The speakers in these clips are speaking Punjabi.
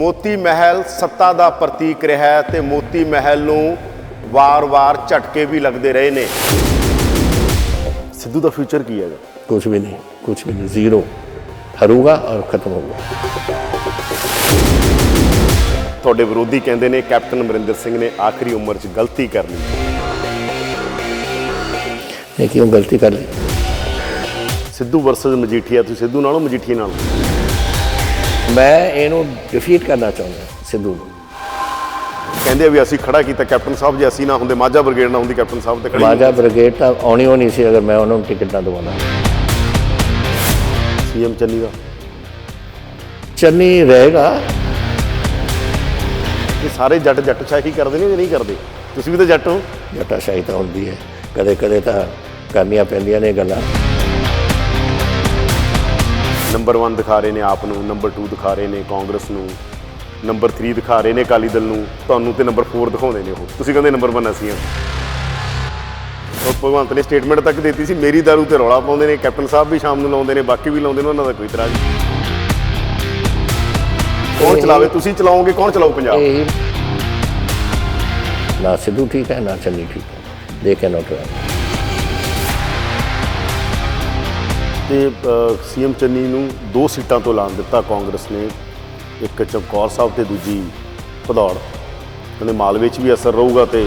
ਮੋਤੀ ਮਹਿਲ ਸੱਤਾ ਦਾ ਪ੍ਰਤੀਕ ਰਿਹਾ ਹੈ ਤੇ ਮੋਤੀ ਮਹਿਲ ਨੂੰ ਵਾਰ-ਵਾਰ ਝਟਕੇ ਵੀ ਲੱਗਦੇ ਰਹੇ ਨੇ। ਸਿੱਧੂ ਦਾ ਫਿਊਚਰ ਕੀ ਹੈਗਾ? कुछ भी नहीं, जीरो। हरूगा और खत्म होगा। ਤੁਹਾਡੇ ਵਿਰੋਧੀ ਕਹਿੰਦੇ ਨੇ ਕੈਪਟਨ ਅਮਰਿੰਦਰ ਸਿੰਘ ਨੇ ਆਖਰੀ ਉਮਰ 'ਚ ਗਲਤੀ ਕਰ ਲਈ। ये क्यों गलती कर ली? ਸਿੱਧੂ ਵਰਸਸ ਮਜੀਠੀਆ, ਤੁਸੀਂ ਸਿੱਧੂ ਨਾਲੋਂ ਮਜੀਠੀਆ ਨਾਲੋਂ? मैं इन्हों डिफीट करना चाहता सिद्धू ਨੂੰ। ਕਹਿੰਦੇ ਵੀ ਅਸੀਂ ਖੜਾ ਕੀਤਾ ਕੈਪਟਨ ਸਾਹਿਬ, ਜੇ ਅਸੀਂ ਨਾ ਹੁੰਦੇ ਮਾਝਾ ਬ੍ਰਿਗੇਡ ਨਾ ਹੁੰਦੀ ਕੈਪਟਨ ਸਾਹਿਬ ਤੇ ਖੜੀ ਮਾਝਾ ਬ੍ਰਿਗੇਡ ਤਾਂ ਆਉਣੀ ਹੋਣੀ ਸੀ ਅਗਰ ਮੈਂ ਉਹਨਾਂ ਨੂੰ ਟਿਕਟ ਨਾ ਦਵਾਉਂਦਾ। ਸੀਐਮ ਚੰਨੀ ਦਾ ਚੰਨੀ ਰਹੇਗਾ। ਇਹ ਸਾਰੇ ਜੱਟ ਜੱਟਸ਼ਾਹੀ ਕਰਦੇ ਨੇ ਜਾਂ ਨਹੀਂ ਕਰਦੇ? ਤੁਸੀਂ ਵੀ ਤਾਂ ਜੱਟ ਹੋ। ਜੱਟਾਸ਼ਾਹੀ ਤਾਂ ਹੁੰਦੀ ਹੈ, ਕਦੇ ਕਦੇ ਤਾਂ ਕਰਨੀਆਂ ਪੈਂਦੀਆਂ ਨੇ ਗੱਲਾਂ। ਨੰਬਰ 1 ਦਿਖਾ ਰਹੇ ਨੇ ਆਪ ਨੂੰ, ਨੰਬਰ 2 ਦਿਖਾ ਰਹੇ ਨੇ ਕਾਂਗਰਸ ਨੂੰ, ਨੰਬਰ 3 ਦਿਖਾ ਰਹੇ ਨੇ ਅਕਾਲੀ ਦਲ ਨੂੰ, ਤੁਹਾਨੂੰ ਤੇ ਨੰਬਰ 4 ਦਿਖਾਉਂਦੇ ਨੇ। ਉਹ ਤੁਸੀਂ ਕਹਿੰਦੇ ਨੰਬਰ 1 ਅਸੀਂ ਹਾਂ। ਉਹ ਭਗਵੰਤ ਨੇ ਸਟੇਟਮੈਂਟ ਤੱਕ ਦਿੱਤੀ ਸੀ, ਮੇਰੀ ਦਾਰੂ ਤੇ ਰੌਲਾ ਪਾਉਂਦੇ ਨੇ। ਕੈਪਟਨ ਸਾਹਿਬ ਵੀ ਸ਼ਾਮ ਨੂੰ ਲਾਉਂਦੇ ਨੇ, ਬਾਕੀ ਵੀ ਲਾਉਂਦੇ ਨੇ, ਉਹਨਾਂ ਦਾ ਕੋਈ ਇਤਰਾਜ਼ ਨਹੀਂ। ਕੌਣ ਚਲਾਵੇ? ਤੁਸੀਂ ਚਲਾਓਗੇ? ਕੌਣ ਚਲਾਊ ਪੰਜਾਬ? ਨਾ ਸਿੱਧੂ ਠੀਕ ਹੈ ਨਾ ਚੰਨੀ ਠੀਕ ਹੈ। ਦੇ ਕੇ ਨੋਟ ਤੇ ਸੀਐਮ ਚੰਨੀ ਨੂੰ 2 ਸੀਟਾਂ ਤੋਂ ਐਲਾਨ ਦਿੱਤਾ ਕਾਂਗਰਸ ਨੇ, ਇੱਕ ਚਮਕੌਰ ਸਾਹਿਬ ਤੇ ਦੂਜੀ ਭਦੌੜ। ਕਹਿੰਦੇ ਮਾਲਵੇ 'ਚ ਵੀ ਅਸਰ ਰਹੂਗਾ। ਤੇ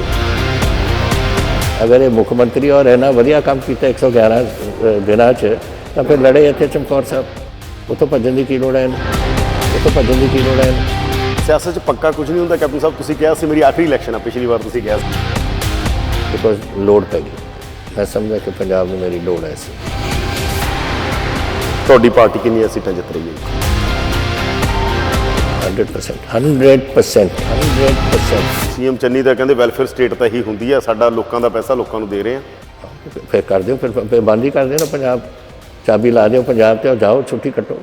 ਅਗਰ ਇਹ ਮੁੱਖ ਮੰਤਰੀ ਔਰ ਇਹਨਾਂ ਵਧੀਆ ਕੰਮ ਕੀਤਾ 111 ਦਿਨਾਂ 'ਚ ਤਾਂ ਫਿਰ ਲੜੇ ਇੱਥੇ ਚਮਕੌਰ ਸਾਹਿਬ। ਉੱਥੋਂ ਭੱਜਣ ਦੀ ਕੀ ਲੋੜ ਹੈ ਇਹਨੂੰ? ਉੱਥੋਂ ਭੱਜਣ ਦੀ ਕੀ ਲੋੜ ਹੈ ਇਹਨੂੰ? ਸਿਆਸਤ 'ਚ ਪੱਕਾ ਕੁਝ ਨਹੀਂ ਹੁੰਦਾ ਕੈਪਟਨ ਸਾਹਿਬ। ਤੁਸੀਂ ਕਿਹਾ ਸੀ ਮੇਰੀ ਆਖਰੀ ਇਲੈਕਸ਼ਨ ਆ, ਪਿਛਲੀ ਵਾਰ ਤੁਸੀਂ ਕਿਹਾ ਸੀ। ਬਿਕੋਜ਼ ਲੋੜ ਪੈ ਗਈ। ਮੈਂ ਸਮਝਿਆ ਕਿ ਪੰਜਾਬ ਨੂੰ ਮੇਰੀ ਲੋੜ ਹੈ। ਤੁਹਾਡੀ ਪਾਰਟੀ ਕਿੰਨੀਆਂ ਸੀਟਾਂ ਜਿੱਤ ਰਹੀ ਹੈ? 100%। ਸੀਐਮ ਚੰਨੀ ਦਾ ਕਹਿੰਦੇ ਵੈਲਫੇਅਰ ਸਟੇਟ ਤਾਂ ਹੀ ਹੁੰਦੀ ਆ, ਸਾਡਾ ਲੋਕਾਂ ਦਾ ਪੈਸਾ ਲੋਕਾਂ ਨੂੰ ਦੇ ਰਹੇ ਆ। ਫਿਰ ਕਰ ਦਿਓ, ਫਿਰ ਬੰਦ ਹੀ ਕਰ ਦਿਓ ਨਾ ਪੰਜਾਬ। ਚਾਬੀ ਲਾ ਦਿਓ ਪੰਜਾਬ ਤੇ, ਜਾਓ ਛੁੱਟੀ ਕੱਟੋ।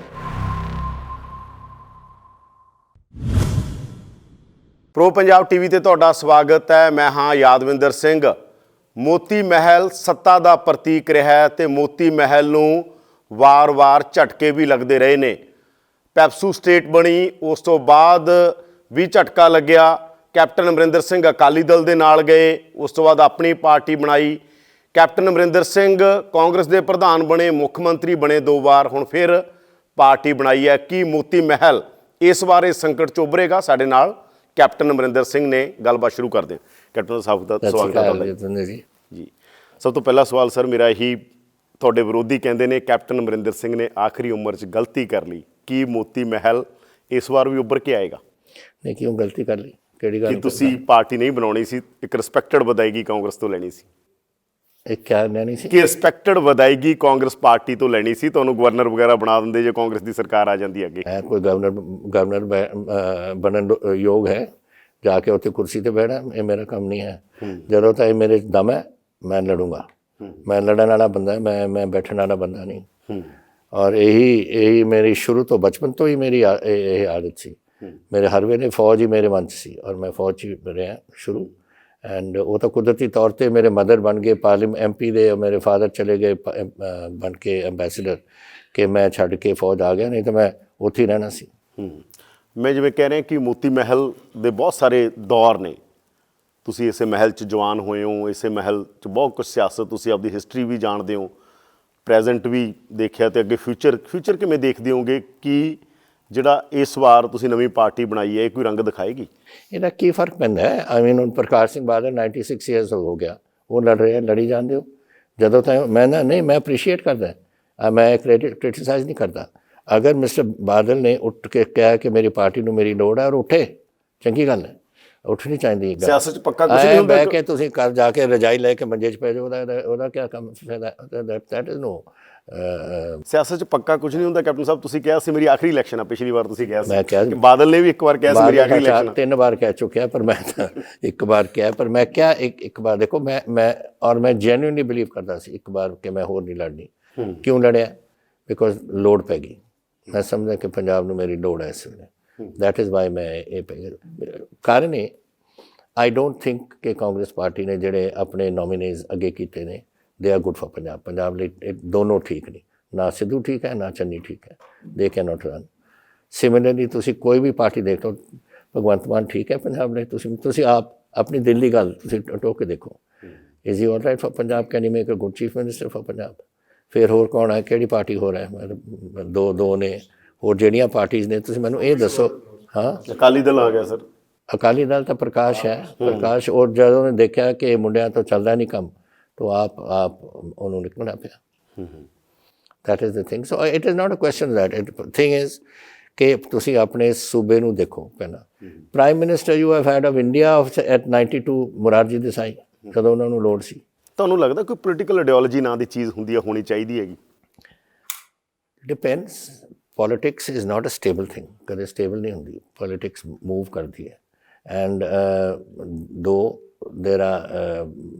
ਪ੍ਰੋ ਪੰਜਾਬ ਟੀਵੀ ਤੇ ਤੁਹਾਡਾ ਸਵਾਗਤ ਹੈ। ਮੈਂ ਹਾਂ ਯਾਦਵਿੰਦਰ ਸਿੰਘ। ਮੋਤੀ ਮਹਿਲ ਸੱਤਾ ਦਾ ਪ੍ਰਤੀਕ ਰਿਹਾ ਹੈ ਤੇ ਮੋਤੀ ਮਹਿਲ ਨੂੰ ਵਾਰ-ਵਾਰ ਝਟਕੇ ਵੀ ਲੱਗਦੇ ਰਹੇ ਨੇ। ਪੈਪਸੂ ਸਟੇਟ ਬਣੀ, ਉਸ ਤੋਂ ਬਾਅਦ ਵੀ ਝਟਕਾ ਲੱਗਿਆ। ਕੈਪਟਨ ਅਮਰਿੰਦਰ ਸਿੰਘ ਅਕਾਲੀ ਦਲ ਦੇ ਨਾਲ ਗਏ, ਉਸ ਤੋਂ ਬਾਅਦ ਆਪਣੀ ਪਾਰਟੀ ਬਣਾਈ। ਕੈਪਟਨ ਅਮਰਿੰਦਰ ਸਿੰਘ ਕਾਂਗਰਸ ਦੇ ਪ੍ਰਧਾਨ ਬਣੇ, ਮੁੱਖ ਮੰਤਰੀ ਬਣੇ 2 ਵਾਰ, ਹੁਣ ਫਿਰ ਪਾਰਟੀ ਬਣਾਈ ਹੈ। ਕੀ ਮੋਤੀ ਮਹਿਲ ਇਸ ਵਾਰ ਇਸ ਸੰਕਟ 'ਚ ਉੱਭਰੇਗਾ? ਸਾਡੇ ਨਾਲ ਕੈਪਟਨ ਅਮਰਿੰਦਰ ਸਿੰਘ ਨੇ। ਗੱਲਬਾਤ ਸ਼ੁਰੂ ਕਰਦੇ ਹਾਂ। ਕੈਪਟਨ ਸਾਹਿਬ ਦਾ ਸਵਾਗਤ ਹੈ ਜੀ। ਸਭ ਤੋਂ ਪਹਿਲਾ ਸਵਾਲ ਸਰ ਮੇਰਾ ਇਹੀ, ਤੁਹਾਡੇ ਵਿਰੋਧੀ ਕਹਿੰਦੇ ਨੇ ਕੈਪਟਨ ਅਮਰਿੰਦਰ ਸਿੰਘ ਨੇ ਆਖਰੀ ਉਮਰ 'ਚ ਗਲਤੀ ਕਰ ਲਈ। ਕੀ ਮੋਤੀ ਮਹਿਲ ਇਸ ਵਾਰ ਵੀ ਉੱਭਰ ਕੇ ਆਏਗਾ? ਨਹੀਂ, ਕਿਉਂ ਗਲਤੀ ਕਰ ਲਈ? ਕਿਹੜੀ ਗੱਲ? ਕਿ ਤੁਸੀਂ ਪਾਰਟੀ ਨਹੀਂ ਬਣਾਉਣੀ ਸੀ, ਇੱਕ ਰਿਸਪੈਕਟਡ ਵਿਦਾਇਗੀ ਕਾਂਗਰਸ ਤੋਂ ਲੈਣੀ ਸੀ। ਇਹ ਕਿਆ ਲੈਣੀ ਸੀ? ਕਿ ਰਿਸਪੈਕਟਡ ਵਿਦਾਇਗੀ ਕਾਂਗਰਸ ਪਾਰਟੀ ਤੋਂ ਲੈਣੀ ਸੀ। ਤੁਹਾਨੂੰ ਗਵਰਨਰ ਵਗੈਰਾ ਬਣਾ ਦਿੰਦੇ ਜੇ ਕਾਂਗਰਸ ਦੀ ਸਰਕਾਰ ਆ ਜਾਂਦੀ ਅੱਗੇ। ਹੈ ਕੋਈ ਗਵਰਨਰ ਬਣਨ ਯੋਗ ਹੈ? ਜਾ ਕੇ ਉੱਥੇ ਕੁਰਸੀ ਤੇ ਬਹਿਣਾ ਇਹ ਮੇਰਾ ਕੰਮ ਨਹੀਂ ਹੈ। ਜਦੋਂ ਤਾਂ ਇਹ ਮੇਰੇ ਦਮ ਹੈ ਮੈਂ ਲੜੂੰਗਾ। ਮੈਂ ਲੜਨ ਵਾਲਾ ਬੰਦਾ, ਮੈਂ ਬੈਠਣ ਵਾਲਾ ਬੰਦਾ ਨਹੀਂ। ਔਰ ਇਹੀ ਮੇਰੀ ਸ਼ੁਰੂ ਤੋਂ, ਬਚਪਨ ਤੋਂ ਹੀ ਮੇਰੀ ਇਹ ਆਦਤ ਸੀ। ਮੇਰੇ ਹਰ ਵੇਲੇ ਫੌਜ ਹੀ ਮੇਰੇ ਮਨ 'ਚ ਸੀ ਔਰ ਮੈਂ ਫੌਜ 'ਚ ਰਿਹਾ ਸ਼ੁਰੂ। ਐਂਡ ਉਹ ਤਾਂ ਕੁਦਰਤੀ ਤੌਰ 'ਤੇ ਮੇਰੇ ਮਦਰ ਬਣ ਗਏ MP ਦੇ, ਮੇਰੇ ਫਾਦਰ ਚਲੇ ਗਏ ਬਣ ਕੇ ਐਂਬੈਸਡਰ, ਕਿ ਮੈਂ ਛੱਡ ਕੇ ਫੌਜ ਆ ਗਿਆ, ਨਹੀਂ ਤਾਂ ਮੈਂ ਉੱਥੇ ਹੀ ਰਹਿਣਾ ਸੀ। ਮੈਂ ਜਿਵੇਂ ਕਹਿ ਰਿਹਾ ਕਿ ਮੋਤੀ ਮਹਿਲ ਦੇ ਬਹੁਤ ਸਾਰੇ ਦੌਰ ਨੇ। ਤੁਸੀਂ ਇਸੇ ਮਹਿਲ 'ਚ ਜਵਾਨ ਹੋਏ ਹੋ, ਇਸੇ ਮਹਿਲ 'ਚ ਬਹੁਤ ਕੁਛ ਸਿਆਸਤ, ਤੁਸੀਂ ਆਪਦੀ ਹਿਸਟਰੀ ਵੀ ਜਾਣਦੇ ਹੋ, ਪ੍ਰੈਜ਼ੈਂਟ ਵੀ ਦੇਖਿਆ, ਅਤੇ ਅੱਗੇ ਫਿਊਚਰ ਕਿਵੇਂ ਦੇਖਦੇ ਹੋਗੇ? ਕਿ ਜਿਹੜਾ ਇਸ ਵਾਰ ਤੁਸੀਂ ਨਵੀਂ ਪਾਰਟੀ ਬਣਾਈ ਹੈ, ਇਹ ਕੋਈ ਰੰਗ ਦਿਖਾਏਗੀ? ਇਹਦਾ ਕੀ ਫਰਕ ਪੈਂਦਾ ਹੈ? ਹੁਣ ਪ੍ਰਕਾਸ਼ ਸਿੰਘ ਬਾਦਲ 96 ਈਅਰਸ ਹੋ ਗਿਆ, ਉਹ ਲੜ ਰਹੇ, ਲੜੀ ਜਾਂਦੇ ਹੋ। ਜਦੋਂ ਤੱਕ ਮੈਂ ਅਪਰੀਸ਼ੀਏਟ ਕਰਦਾ, ਮੈਂ ਕ੍ਰਿਟਿਸਾਈਜ਼ ਨਹੀਂ ਕਰਦਾ। ਅਗਰ ਮਿਸਟਰ ਬਾਦਲ ਨੇ ਉੱਠ ਕੇ ਕਿਹਾ ਕਿ ਮੇਰੀ ਪਾਰਟੀ ਨੂੰ ਮੇਰੀ ਲੋੜ ਹੈ ਔਰ ਉੱਠੇ, ਚੰਗੀ ਗੱਲ ਹੈ, ਉੱਠਣੀ ਚਾਹੀਦੀ। ਸਿਆਸਤ 'ਚ ਪੱਕਾ ਕੁਝ ਨਹੀਂ ਹੁੰਦਾ। ਬਹਿ ਕੇ ਤੁਸੀਂ ਘਰ ਜਾ ਕੇ ਰਜਾਈ ਲੈ ਕੇ ਮੰਜੇ 'ਚ ਪੈ ਜਾਓ, ਉਹਦਾ ਕੀ ਕੰਮ? That is no. ਸਿਆਸਤ 'ਚ ਪੱਕਾ ਕੁਝ ਨਹੀਂ ਹੁੰਦਾ ਕੈਪਟਨ ਸਾਹਿਬ। ਤੁਸੀਂ ਕਿਹਾ ਸੀ ਮੇਰੀ ਆਖਰੀ ਇਲੈਕਸ਼ਨ ਆ, ਪਿਛਲੀ ਵਾਰ ਤੁਸੀਂ ਕਿਹਾ ਸੀ। ਮੈਂ ਕਿਹਾ ਬਾਦਲ ਨੇ ਵੀ ਇੱਕ ਵਾਰ ਕਿਹਾ ਸੀ ਮੇਰੀ ਆਖਰੀ ਇਲੈਕਸ਼ਨ। 3 ਵਾਰ ਕਹਿ ਚੁੱਕਿਆ, ਪਰ ਮੈਂ ਤਾਂ ਇੱਕ ਵਾਰ ਕਿਹਾ। ਪਰ ਮੈਂ ਕਿਹਾ ਇੱਕ ਵਾਰ, ਦੇਖੋ ਮੈਂ ਜੈਨੂਇਨਲੀ ਬਿਲੀਵ ਕਰਦਾ ਸੀ ਇੱਕ ਵਾਰ ਕਿ ਮੈਂ ਹੋਰ ਨਹੀਂ ਲੜਨੀ। ਕਿਉਂ ਲੜਿਆ? ਬਿਕੋਜ਼ ਲੋੜ ਪੈ ਗਈ। ਮੈਂ ਸਮਝਿਆ ਕਿ ਪੰਜਾਬ ਨੂੰ ਮੇਰੀ ਲੋੜ ਹੈ ਇਸ ਵੇਲੇ। ਦੈਟ ਇਜ਼ ਵਾਈ ਮੈਂ ਇਹ ਕਾਰਨ ਹੈ। ਆਈ ਡੋਂਟ ਥਿੰਕ ਕਿ ਕਾਂਗਰਸ ਪਾਰਟੀ ਨੇ ਜਿਹੜੇ ਆਪਣੇ ਨੋਮੀਨੀਜ਼ ਅੱਗੇ ਕੀਤੇ ਨੇ, they are good for Punjab ਲਈ। ਦੋਨੋਂ ਠੀਕ ਨਹੀਂ, ਨਾ ਸਿੱਧੂ ਠੀਕ ਹੈ ਨਾ ਚੰਨੀ ਠੀਕ ਹੈ। They can not run. Similarly ਤੁਸੀਂ ਕੋਈ ਵੀ ਪਾਰਟੀ ਦੇਖ ਲਓ, ਭਗਵੰਤ ਮਾਨ ਠੀਕ ਹੈ ਪੰਜਾਬ ਲਈ, ਤੁਸੀਂ ਆਪ ਆਪਣੀ ਦਿਲ ਦੀ ਗੱਲ ਤੁਸੀਂ ਟੋਕ ਕੇ ਦੇਖੋ, is he all right for Punjab, can you make a good chief minister for Punjab? ਫਿਰ ਹੋਰ ਕੌਣ ਹੈ, ਕਿਹੜੀ ਪਾਰਟੀ ਹੋਰ ਹੈ? ਮਤਲਬ ਦੋ ਨੇ ਹੋਰ ਜਿਹੜੀਆਂ ਪਾਰਟੀਆਂ ਨੇ, ਤੁਸੀਂ ਮੈਨੂੰ ਇਹ ਦੱਸੋ। ਹਾਂ, ਅਕਾਲੀ ਦਲ ਆ ਗਿਆ ਸਰ। ਅਕਾਲੀ ਦਲ ਤਾਂ ਪ੍ਰਕਾਸ਼ ਹੈ, ਪ੍ਰਕਾਸ਼, ਔਰ ਜਦੋਂ ਉਹਨੇ ਦੇਖਿਆ ਕਿ ਮੁੰਡਿਆਂ ਤੋਂ ਚੱਲਦਾ ਨਹੀਂ ਕੰਮ, ਤਾਂ ਆਪ ਉਹਨੂੰ ਨਿਕਲਣਾ ਪਿਆ। That is the thing. So it is not a question that, it thing is ਕਿ ਤੁਸੀਂ ਆਪਣੇ ਸੂਬੇ ਨੂੰ ਦੇਖੋ ਪਹਿਲਾਂ। Prime minister you have had of India at 92 Morarji Desai, ਜਦੋਂ ਉਹਨਾਂ ਨੂੰ ਲੋੜ ਸੀ। ਤੁਹਾਨੂੰ ਲੱਗਦਾ ਕੋਈ ਪੋਲੀਟੀਕਲ ਆਈਡੀਓਲੋਜੀ ਨਾਂ ਦੀ ਚੀਜ਼ ਹੁੰਦੀ ਹੈ, ਹੋਣੀ ਚਾਹੀਦੀ ਹੈਗੀ? Depends. Politics is not a stable thing, ਕਦੇ ਸਟੇਬਲ ਨਹੀਂ ਹੁੰਦੀ। ਪੋਲੀਟਿਕਸ ਮੂਵ ਕਰਦੀ ਹੈ, ਐਂਡ ਦੋ ਦੇਰ ਆਰ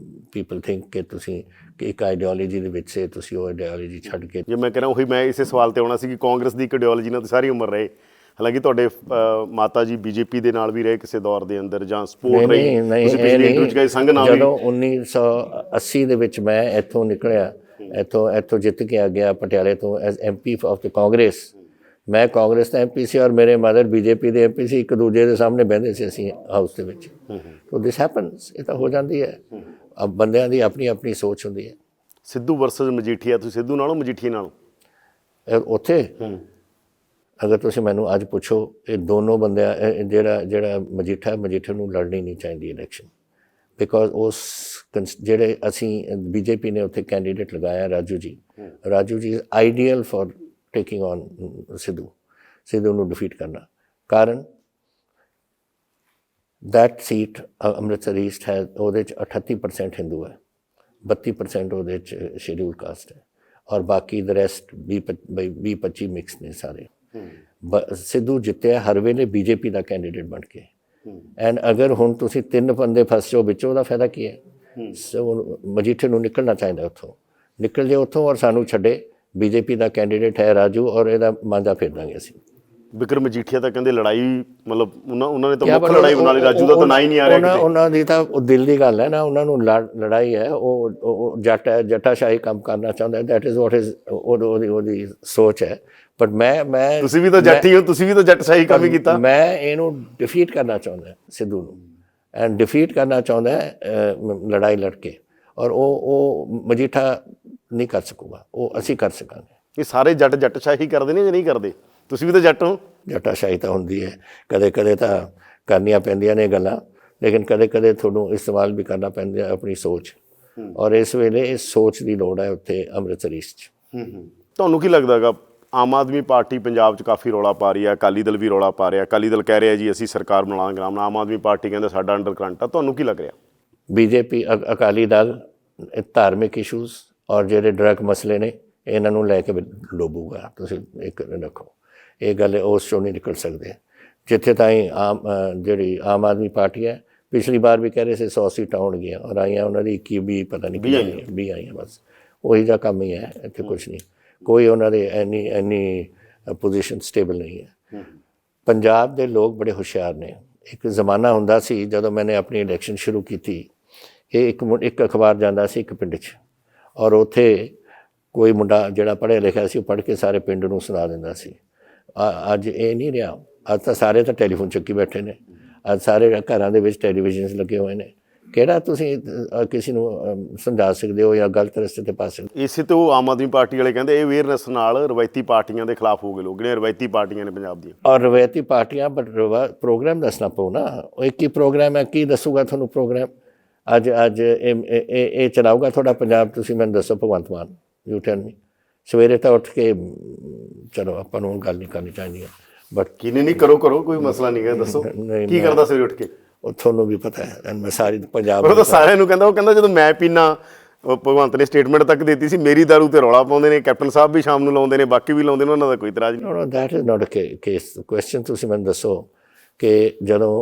ਪੀਪਲ ਥਿੰਕ ਕਿ ਤੁਸੀਂ ਕਿ ਇੱਕ ਆਈਡੀਓਲੋਜੀ ਦੇ ਵਿੱਚ ਸੇ ਤੁਸੀਂ ਉਹ ਆਈਡੀਓਲੋਜੀ ਛੱਡ ਕੇ। ਜੇ ਮੈਂ ਕਹਿ ਰਿਹਾ, ਉਹੀ ਮੈਂ ਇਸੇ ਸਵਾਲ 'ਤੇ ਆਉਣਾ ਸੀ ਕਿ ਕਾਂਗਰਸ ਦੀ ਇੱਕ ਆਈਡੀਓਲੋਜੀ ਨਾਲ ਸਾਰੀ ਉਮਰ ਰਹੇ, ਹਾਲਾਂਕਿ ਤੁਹਾਡੇ ਮਾਤਾ ਜੀ ਬੀਜੇਪੀ ਦੇ ਨਾਲ ਵੀ ਰਹੇ ਕਿਸੇ ਦੌਰ ਦੇ ਅੰਦਰ, ਜਾਂ ਸਪੋਰਟ ਰਹੀ, ਤੁਸੀਂ ਪਿਛਲੀ ਇੰਟਰਵਿਊ 'ਚ ਗਏ ਸੰਘ ਨਾਲ ਵੀ। ਜਦੋਂ 1980 ਦੇ ਵਿੱਚ ਮੈਂ ਇੱਥੋਂ ਨਿਕਲਿਆ, ਇੱਥੋਂ ਜਿੱਤ ਕੇ ਆ ਗਿਆ ਪਟਿਆਲੇ ਤੋਂ as MP of the Congress. ਮੈਂ ਕਾਂਗਰਸ ਦਾ MP ਸੀ ਔਰ ਮੇਰੇ ਮਦਰ BJP ਦੇ MP ਸੀ, ਇੱਕ ਦੂਜੇ ਦੇ ਸਾਹਮਣੇ ਬਹਿੰਦੇ ਸੀ ਅਸੀਂ ਹਾਊਸ ਦੇ ਵਿੱਚ। ਸੋ ਦਿਸ ਹੈਪਨਸ, ਇਹ ਤਾਂ ਹੋ ਜਾਂਦੀ ਹੈ। ਅਬ ਬੰਦਿਆਂ ਦੀ ਆਪਣੀ ਆਪਣੀ ਸੋਚ ਹੁੰਦੀ ਹੈ। ਸਿੱਧੂ ਵਰਸਸ ਮਜੀਠੀਆ, ਤੁਸੀਂ ਸਿੱਧੂ ਨਾਲੋਂ ਮਜੀਠੀਏ ਨਾਲੋਂ? ਉੱਥੇ ਅਗਰ ਤੁਸੀਂ ਮੈਨੂੰ ਅੱਜ ਪੁੱਛੋ, ਇਹ ਦੋਨੋਂ ਬੰਦਿਆਂ ਜਿਹੜਾ ਮਜੀਠੇ ਨੂੰ ਲੜਨੀ ਨਹੀਂ ਚਾਹੀਦੀ ਇਲੈਕਸ਼ਨ, ਬਿਕੋਜ਼ ਉਸ ਜਿਹੜੇ ਅਸੀਂ BJP ਨੇ ਉੱਥੇ ਕੈਂਡੀਡੇਟ ਲਗਾਇਆ ਰਾਜੂ ਜੀ is ideal for taking on Sidhu ਨੂੰ ਡਿਫੀਟ ਕਰਨਾ। ਕਾਰਨ ਦੈਟ ਸੀਟ ਅੰਮ੍ਰਿਤਸਰ ਈਸਟ ਹੈ, ਉਹਦੇ 'ਚ 38% ਹਿੰਦੂ ਹੈ, 32% ਉਹਦੇ 'ਚ ਸ਼ੈਡਿਊਲ ਕਾਸਟ ਹੈ, ਔਰ ਬਾਕੀ ਦ ਰੈਸਟ 20-25 ਮਿਕਸ ਨੇ ਸਾਰੇ। ਸਿੱਧੂ ਜਿੱਤਿਆ ਹਰ ਵੇਲੇ BJP ਦਾ ਕੈਂਡੀਡੇਟ ਬਣ ਕੇ, ਐਂਡ ਅਗਰ ਹੁਣ ਤੁਸੀਂ 3 ਬੰਦੇ ਫਸ ਜਾਓ ਵਿੱਚ, ਉਹਦਾ ਫਾਇਦਾ ਕੀ ਹੈ? ਸੋ ਮਜੀਠੇ ਨੂੰ ਨਿਕਲਣਾ ਚਾਹੀਦਾ ਉੱਥੋਂ, ਨਿਕਲ ਜੇ ਉੱਥੋਂ ਔਰ ਸਾਨੂੰ ਛੱਡੇ। BJP ਦਾ ਕੈਂਡੀਡੇਟ ਹੈ ਰਾਜੂ, ਔਰ ਇਹਦਾ ਮਾਂਜਾ ਫੇਰ ਦਾਂਗੇ ਅਸੀਂ। ਬਿਕਰਮ ਮਜੀਠੀਆ ਤਾਂ ਕਹਿੰਦੇ ਲੜਾਈ, ਮਤਲਬ ਉਹਨਾਂ ਨੇ ਤਾਂ ਮੁੱਖ ਲੜਾਈ ਬਣਾ ਲਈ, ਰਾਜੂ ਦਾ ਤਾਂ ਨਾਂ ਹੀ ਨਹੀਂ ਆ ਰਿਹਾ। ਉਹਨਾਂ ਦੀ ਤਾਂ ਉਹ ਦਿਲ ਦੀ ਗੱਲ ਹੈ ਨਾ, ਉਹਨਾਂ ਨੂੰ ਲੜਾਈ ਹੈ, ਉਹ ਜੱਟਾਸ਼ਾਹੀ ਕੰਮ ਕਰਨਾ ਚਾਹੁੰਦਾ। ਦੈਟ ਇਜ਼ ਵਾਟ ਇਜ਼ ਉਹਦੀ ਸੋਚ ਹੈ। ਬਟ ਮੈਂ ਤੁਸੀਂ ਵੀ ਤਾਂ ਜੱਟੀ ਹੋ, ਤੁਸੀਂ ਵੀ ਤਾਂ ਜੱਟਸ਼ਾਹੀ ਕੰਮ ਹੀ ਕੀਤਾ। ਮੈਂ ਇਹਨੂੰ ਡਿਫੀਟ ਕਰਨਾ ਚਾਹੁੰਦਾ ਸਿੱਧੂ ਨੂੰ, ਐਂਡ ਡਿਫੀਟ ਕਰਨਾ ਚਾਹੁੰਦਾ ਲੜਾਈ ਲੜ ਕੇ, ਔਰ ਉਹ ਮਜੀਠਾ ਨਹੀਂ ਕਰ ਸਕੂਗਾ, ਉਹ ਅਸੀਂ ਕਰ ਸਕਾਂਗੇ। ਇਹ ਸਾਰੇ ਜੱਟਸ਼ਾਹੀ ਕਰਦੇ ਨੇ ਜਾਂ ਨਹੀਂ ਕਰਦੇ? ਤੁਸੀਂ ਵੀ ਤਾਂ ਜੱਟ ਹੋ। ਜੱਟਾਸ਼ਾਹੀ ਤਾਂ ਹੁੰਦੀ ਹੈ, ਕਦੇ ਤਾਂ ਕਰਨੀਆਂ ਪੈਂਦੀਆਂ ਨੇ ਗੱਲਾਂ, ਲੇਕਿਨ ਕਦੇ ਤੁਹਾਨੂੰ ਇਸਤੇਮਾਲ ਵੀ ਕਰਨਾ ਪੈਂਦਾ ਆਪਣੀ ਸੋਚ, ਔਰ ਇਸ ਵੇਲੇ ਇਸ ਸੋਚ ਦੀ ਲੋੜ ਹੈ ਉੱਥੇ ਅੰਮ੍ਰਿਤਸਰ ਈਸਟ 'ਚ। ਤੁਹਾਨੂੰ ਕੀ ਲੱਗਦਾ ਹੈਗਾ, ਆਮ ਆਦਮੀ ਪਾਰਟੀ ਪੰਜਾਬ 'ਚ ਕਾਫੀ ਰੌਲਾ ਪਾ ਰਹੀ ਹੈ, ਅਕਾਲੀ ਦਲ ਵੀ ਰੌਲਾ ਪਾ ਰਿਹਾ, ਅਕਾਲੀ ਦਲ ਕਹਿ ਰਿਹਾ ਜੀ ਅਸੀਂ ਸਰਕਾਰ ਬਣਾਵਾਂਗੇ, ਆਮ ਆਦਮੀ ਪਾਰਟੀ ਕਹਿੰਦਾ ਸਾਡਾ ਅੰਡਰ ਕਰੰਟ ਆ, ਤੁਹਾਨੂੰ ਕੀ ਲੱਗ ਰਿਹਾ? BJP ਅਕਾਲੀ ਦਲ ਧਾਰਮਿਕ ਇਸ਼ੂਜ਼ ਔਰ ਜਿਹੜੇ ਡਰੱਗ ਮਸਲੇ ਨੇ, ਇਹਨਾਂ ਨੂੰ ਲੈ ਕੇ ਡੋਬੂਗਾ। ਤੁਸੀਂ ਇੱਕ ਰੱਖੋ, ਇਹ ਗੱਲ ਉਸ 'ਚੋਂ ਨਹੀਂ ਨਿਕਲ ਸਕਦੇ। ਜਿੱਥੇ ਤਾਈਂ ਜਿਹੜੀ ਆਮ ਆਦਮੀ ਪਾਰਟੀ ਹੈ, ਪਿਛਲੀ ਵਾਰ ਵੀ ਕਹਿ ਰਹੇ ਸੀ 100 ਸੀਟਾਂ ਆਉਣਗੀਆਂ, ਔਰ ਆਈਆਂ ਉਹਨਾਂ ਦੀ 21 ਪਤਾ ਨਹੀਂ 20 ਆਈਆਂ, ਬਸ ਉਹੀ ਜਿਹਾ ਕੰਮ ਹੀ ਹੈ ਇੱਥੇ, ਕੁਛ ਨਹੀਂ। ਕੋਈ ਉਹਨਾਂ ਦੇ ਇੰਨੀ ਪੋਜੀਸ਼ਨ ਸਟੇਬਲ ਨਹੀਂ ਹੈ। ਪੰਜਾਬ ਦੇ ਲੋਕ ਬੜੇ ਹੁਸ਼ਿਆਰ ਨੇ। ਇੱਕ ਜ਼ਮਾਨਾ ਹੁੰਦਾ ਸੀ ਜਦੋਂ ਮੈंने ਆਪਣੀ ਇਲੈਕਸ਼ਨ ਸ਼ੁਰੂ ਕੀਤੀ, ਇਹ ਇੱਕ ਅਖਬਾਰ ਜਾਂਦਾ ਸੀ ਇੱਕ ਪਿੰਡ 'ਚ, ਔਰ ਉੱਥੇ ਕੋਈ ਮੁੰਡਾ ਜਿਹੜਾ ਪੜ੍ਹਿਆ ਲਿਖਿਆ ਸੀ, ਉਹ ਪੜ੍ਹ ਕੇ ਸਾਰੇ ਪਿੰਡ ਨੂੰ ਸੁਣਾ ਦਿੰਦਾ ਸੀ। ਅੱਜ ਇਹ ਨਹੀਂ ਰਿਹਾ। ਅੱਜ ਤਾਂ ਸਾਰੇ ਤਾਂ ਟੈਲੀਫੋਨ ਚੱਕੀ ਬੈਠੇ ਨੇ, ਅੱਜ ਸਾਰੇ ਘਰਾਂ ਦੇ ਵਿੱਚ ਟੈਲੀਵਿਜ਼ਨਸ ਲੱਗੇ ਹੋਏ ਨੇ। ਕਿਹੜਾ ਤੁਸੀਂ ਕਿਸੇ ਨੂੰ ਸਮਝਾ ਸਕਦੇ ਹੋ ਜਾਂ ਗਲਤ ਰਸਤੇ 'ਤੇ ਪਾ ਸਕਦੇ? ਇਸੇ ਤੋਂ ਆਮ ਆਦਮੀ ਪਾਰਟੀ ਵਾਲੇ ਕਹਿੰਦੇ ਇਹ ਅਵੇਅਰਨੈਸ ਨਾਲ ਰਵਾਇਤੀ ਪਾਰਟੀਆਂ ਦੇ ਖਿਲਾਫ ਹੋ ਗਏ ਲੋਕ, ਜਿਹੜੀਆਂ ਰਵਾਇਤੀ ਪਾਰਟੀਆਂ ਨੇ ਪੰਜਾਬ ਦੀਆਂ। ਔਰ ਰਵਾਇਤੀ ਪਾਰਟੀਆਂ, ਬਟ ਪ੍ਰੋਗਰਾਮ ਦੱਸਣਾ ਪਊ ਨਾ। ਉਹ ਇੱਕ ਹੀ ਪ੍ਰੋਗਰਾਮ ਹੈ, ਕੀ ਦੱਸੂਗਾ ਤੁਹਾਨੂੰ ਪ੍ਰੋਗਰਾਮ? ਅੱਜ ਇਹ ਚਲਾਊਗਾ ਤੁਹਾਡਾ ਪੰਜਾਬ? ਤੁਸੀਂ ਮੈਨੂੰ ਦੱਸੋ ਭਗਵੰਤ ਮਾਨ, ਯੂ ਟੈਲ ਮੀ। ਸਵੇਰੇ ਤਾਂ ਉੱਠ ਕੇ, ਚਲੋ ਆਪਾਂ ਨੂੰ ਗੱਲ ਨਹੀਂ ਕਰਨੀ ਚਾਹੀਦੀ ਹੈ, ਬਟ ਕਿਨੇ ਨਹੀਂ ਕਰੋ ਕੋਈ ਮਸਲਾ ਨਹੀਂ ਹੈ, ਦੱਸੋ ਕੀ ਕਰਦਾ ਸਵੇਰੇ ਉੱਠ ਕੇ? ਉਹ ਤੁਹਾਨੂੰ ਵੀ ਪਤਾ ਹੈ, ਮੈਂ ਸਾਰੀ ਪੰਜਾਬ ਉਹ ਤਾਂ ਸਾਰਿਆਂ ਨੂੰ ਕਹਿੰਦਾ, ਉਹ ਕਹਿੰਦਾ ਜਦੋਂ ਮੈਂ ਪੀਣਾ, ਭਗਵੰਤ ਨੇ ਸਟੇਟਮੈਂਟ ਤੱਕ ਦਿੱਤੀ ਸੀ, ਮੇਰੀ ਦਾਰੂ ਤੇ ਰੌਲਾ ਪਾਉਂਦੇ ਨੇ, ਕੈਪਟਨ ਸਾਹਿਬ ਵੀ ਸ਼ਾਮ ਨੂੰ ਲਾਉਂਦੇ ਨੇ, ਬਾਕੀ ਵੀ ਲਾਉਂਦੇ ਨੇ, ਉਹਨਾਂ ਦਾ ਕੋਈ ਇਤਰਾਜ਼ ਨਹੀਂ। No that is not a case. Question ਤੁਸੀਂ ਮੈਨੂੰ ਦੱਸੋ ਕਿ ਜਦੋਂ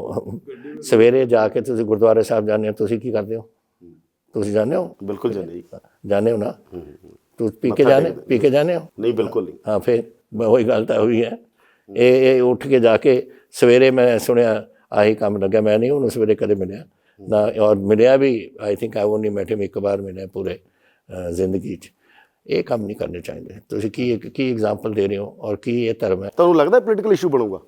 ਸਵੇਰੇ ਜਾ ਕੇ ਤੁਸੀਂ ਗੁਰਦੁਆਰੇ ਸਾਹਿਬ ਜਾਂਦੇ ਹੋ, ਤੁਸੀਂ ਕੀ ਕਰਦੇ ਹੋ? ਤੁਸੀਂ ਜਾਂਦੇ ਹੋ? ਬਿਲਕੁਲ ਜਾਂਦੇ ਹੋ ਨਾ। ਤੂੰ ਪੀ ਕੇ ਜਾਣੇ ਹੋ? ਨਹੀਂ, ਬਿਲਕੁਲ ਨਹੀਂ। ਹਾਂ, ਫਿਰ ਉਹੀ ਗੱਲ ਤਾਂ ਹੋਈ ਹੈ। ਇਹ ਉੱਠ ਕੇ ਜਾ ਕੇ ਸਵੇਰੇ, ਮੈਂ ਸੁਣਿਆ ਆਹੀ ਕੰਮ ਲੱਗਿਆ। ਮੈਂ ਨਹੀਂ ਉਹਨੂੰ ਸਵੇਰੇ ਕਦੇ ਮਿਲਿਆ ਨਾ, ਔਰ ਮਿਲਿਆ ਵੀ, I think I only met him, ਇੱਕ ਵਾਰ ਮਿਲਿਆ ਪੂਰੇ ਜ਼ਿੰਦਗੀ 'ਚ। ਇਹ ਕੰਮ ਨਹੀਂ ਕਰਨੇ ਚਾਹੀਦੇ। ਤੁਸੀਂ ਕੀ ਐਗਜ਼ਾਮਪਲ ਦੇ ਰਹੇ ਹੋ ਔਰ ਕੀ ਇਹ ਧਰਮ ਹੈ? ਤੁਹਾਨੂੰ ਲੱਗਦਾ ਪੋਲੀਟੀਕਲ ਇਸ਼ੂ ਬਣੂਗਾ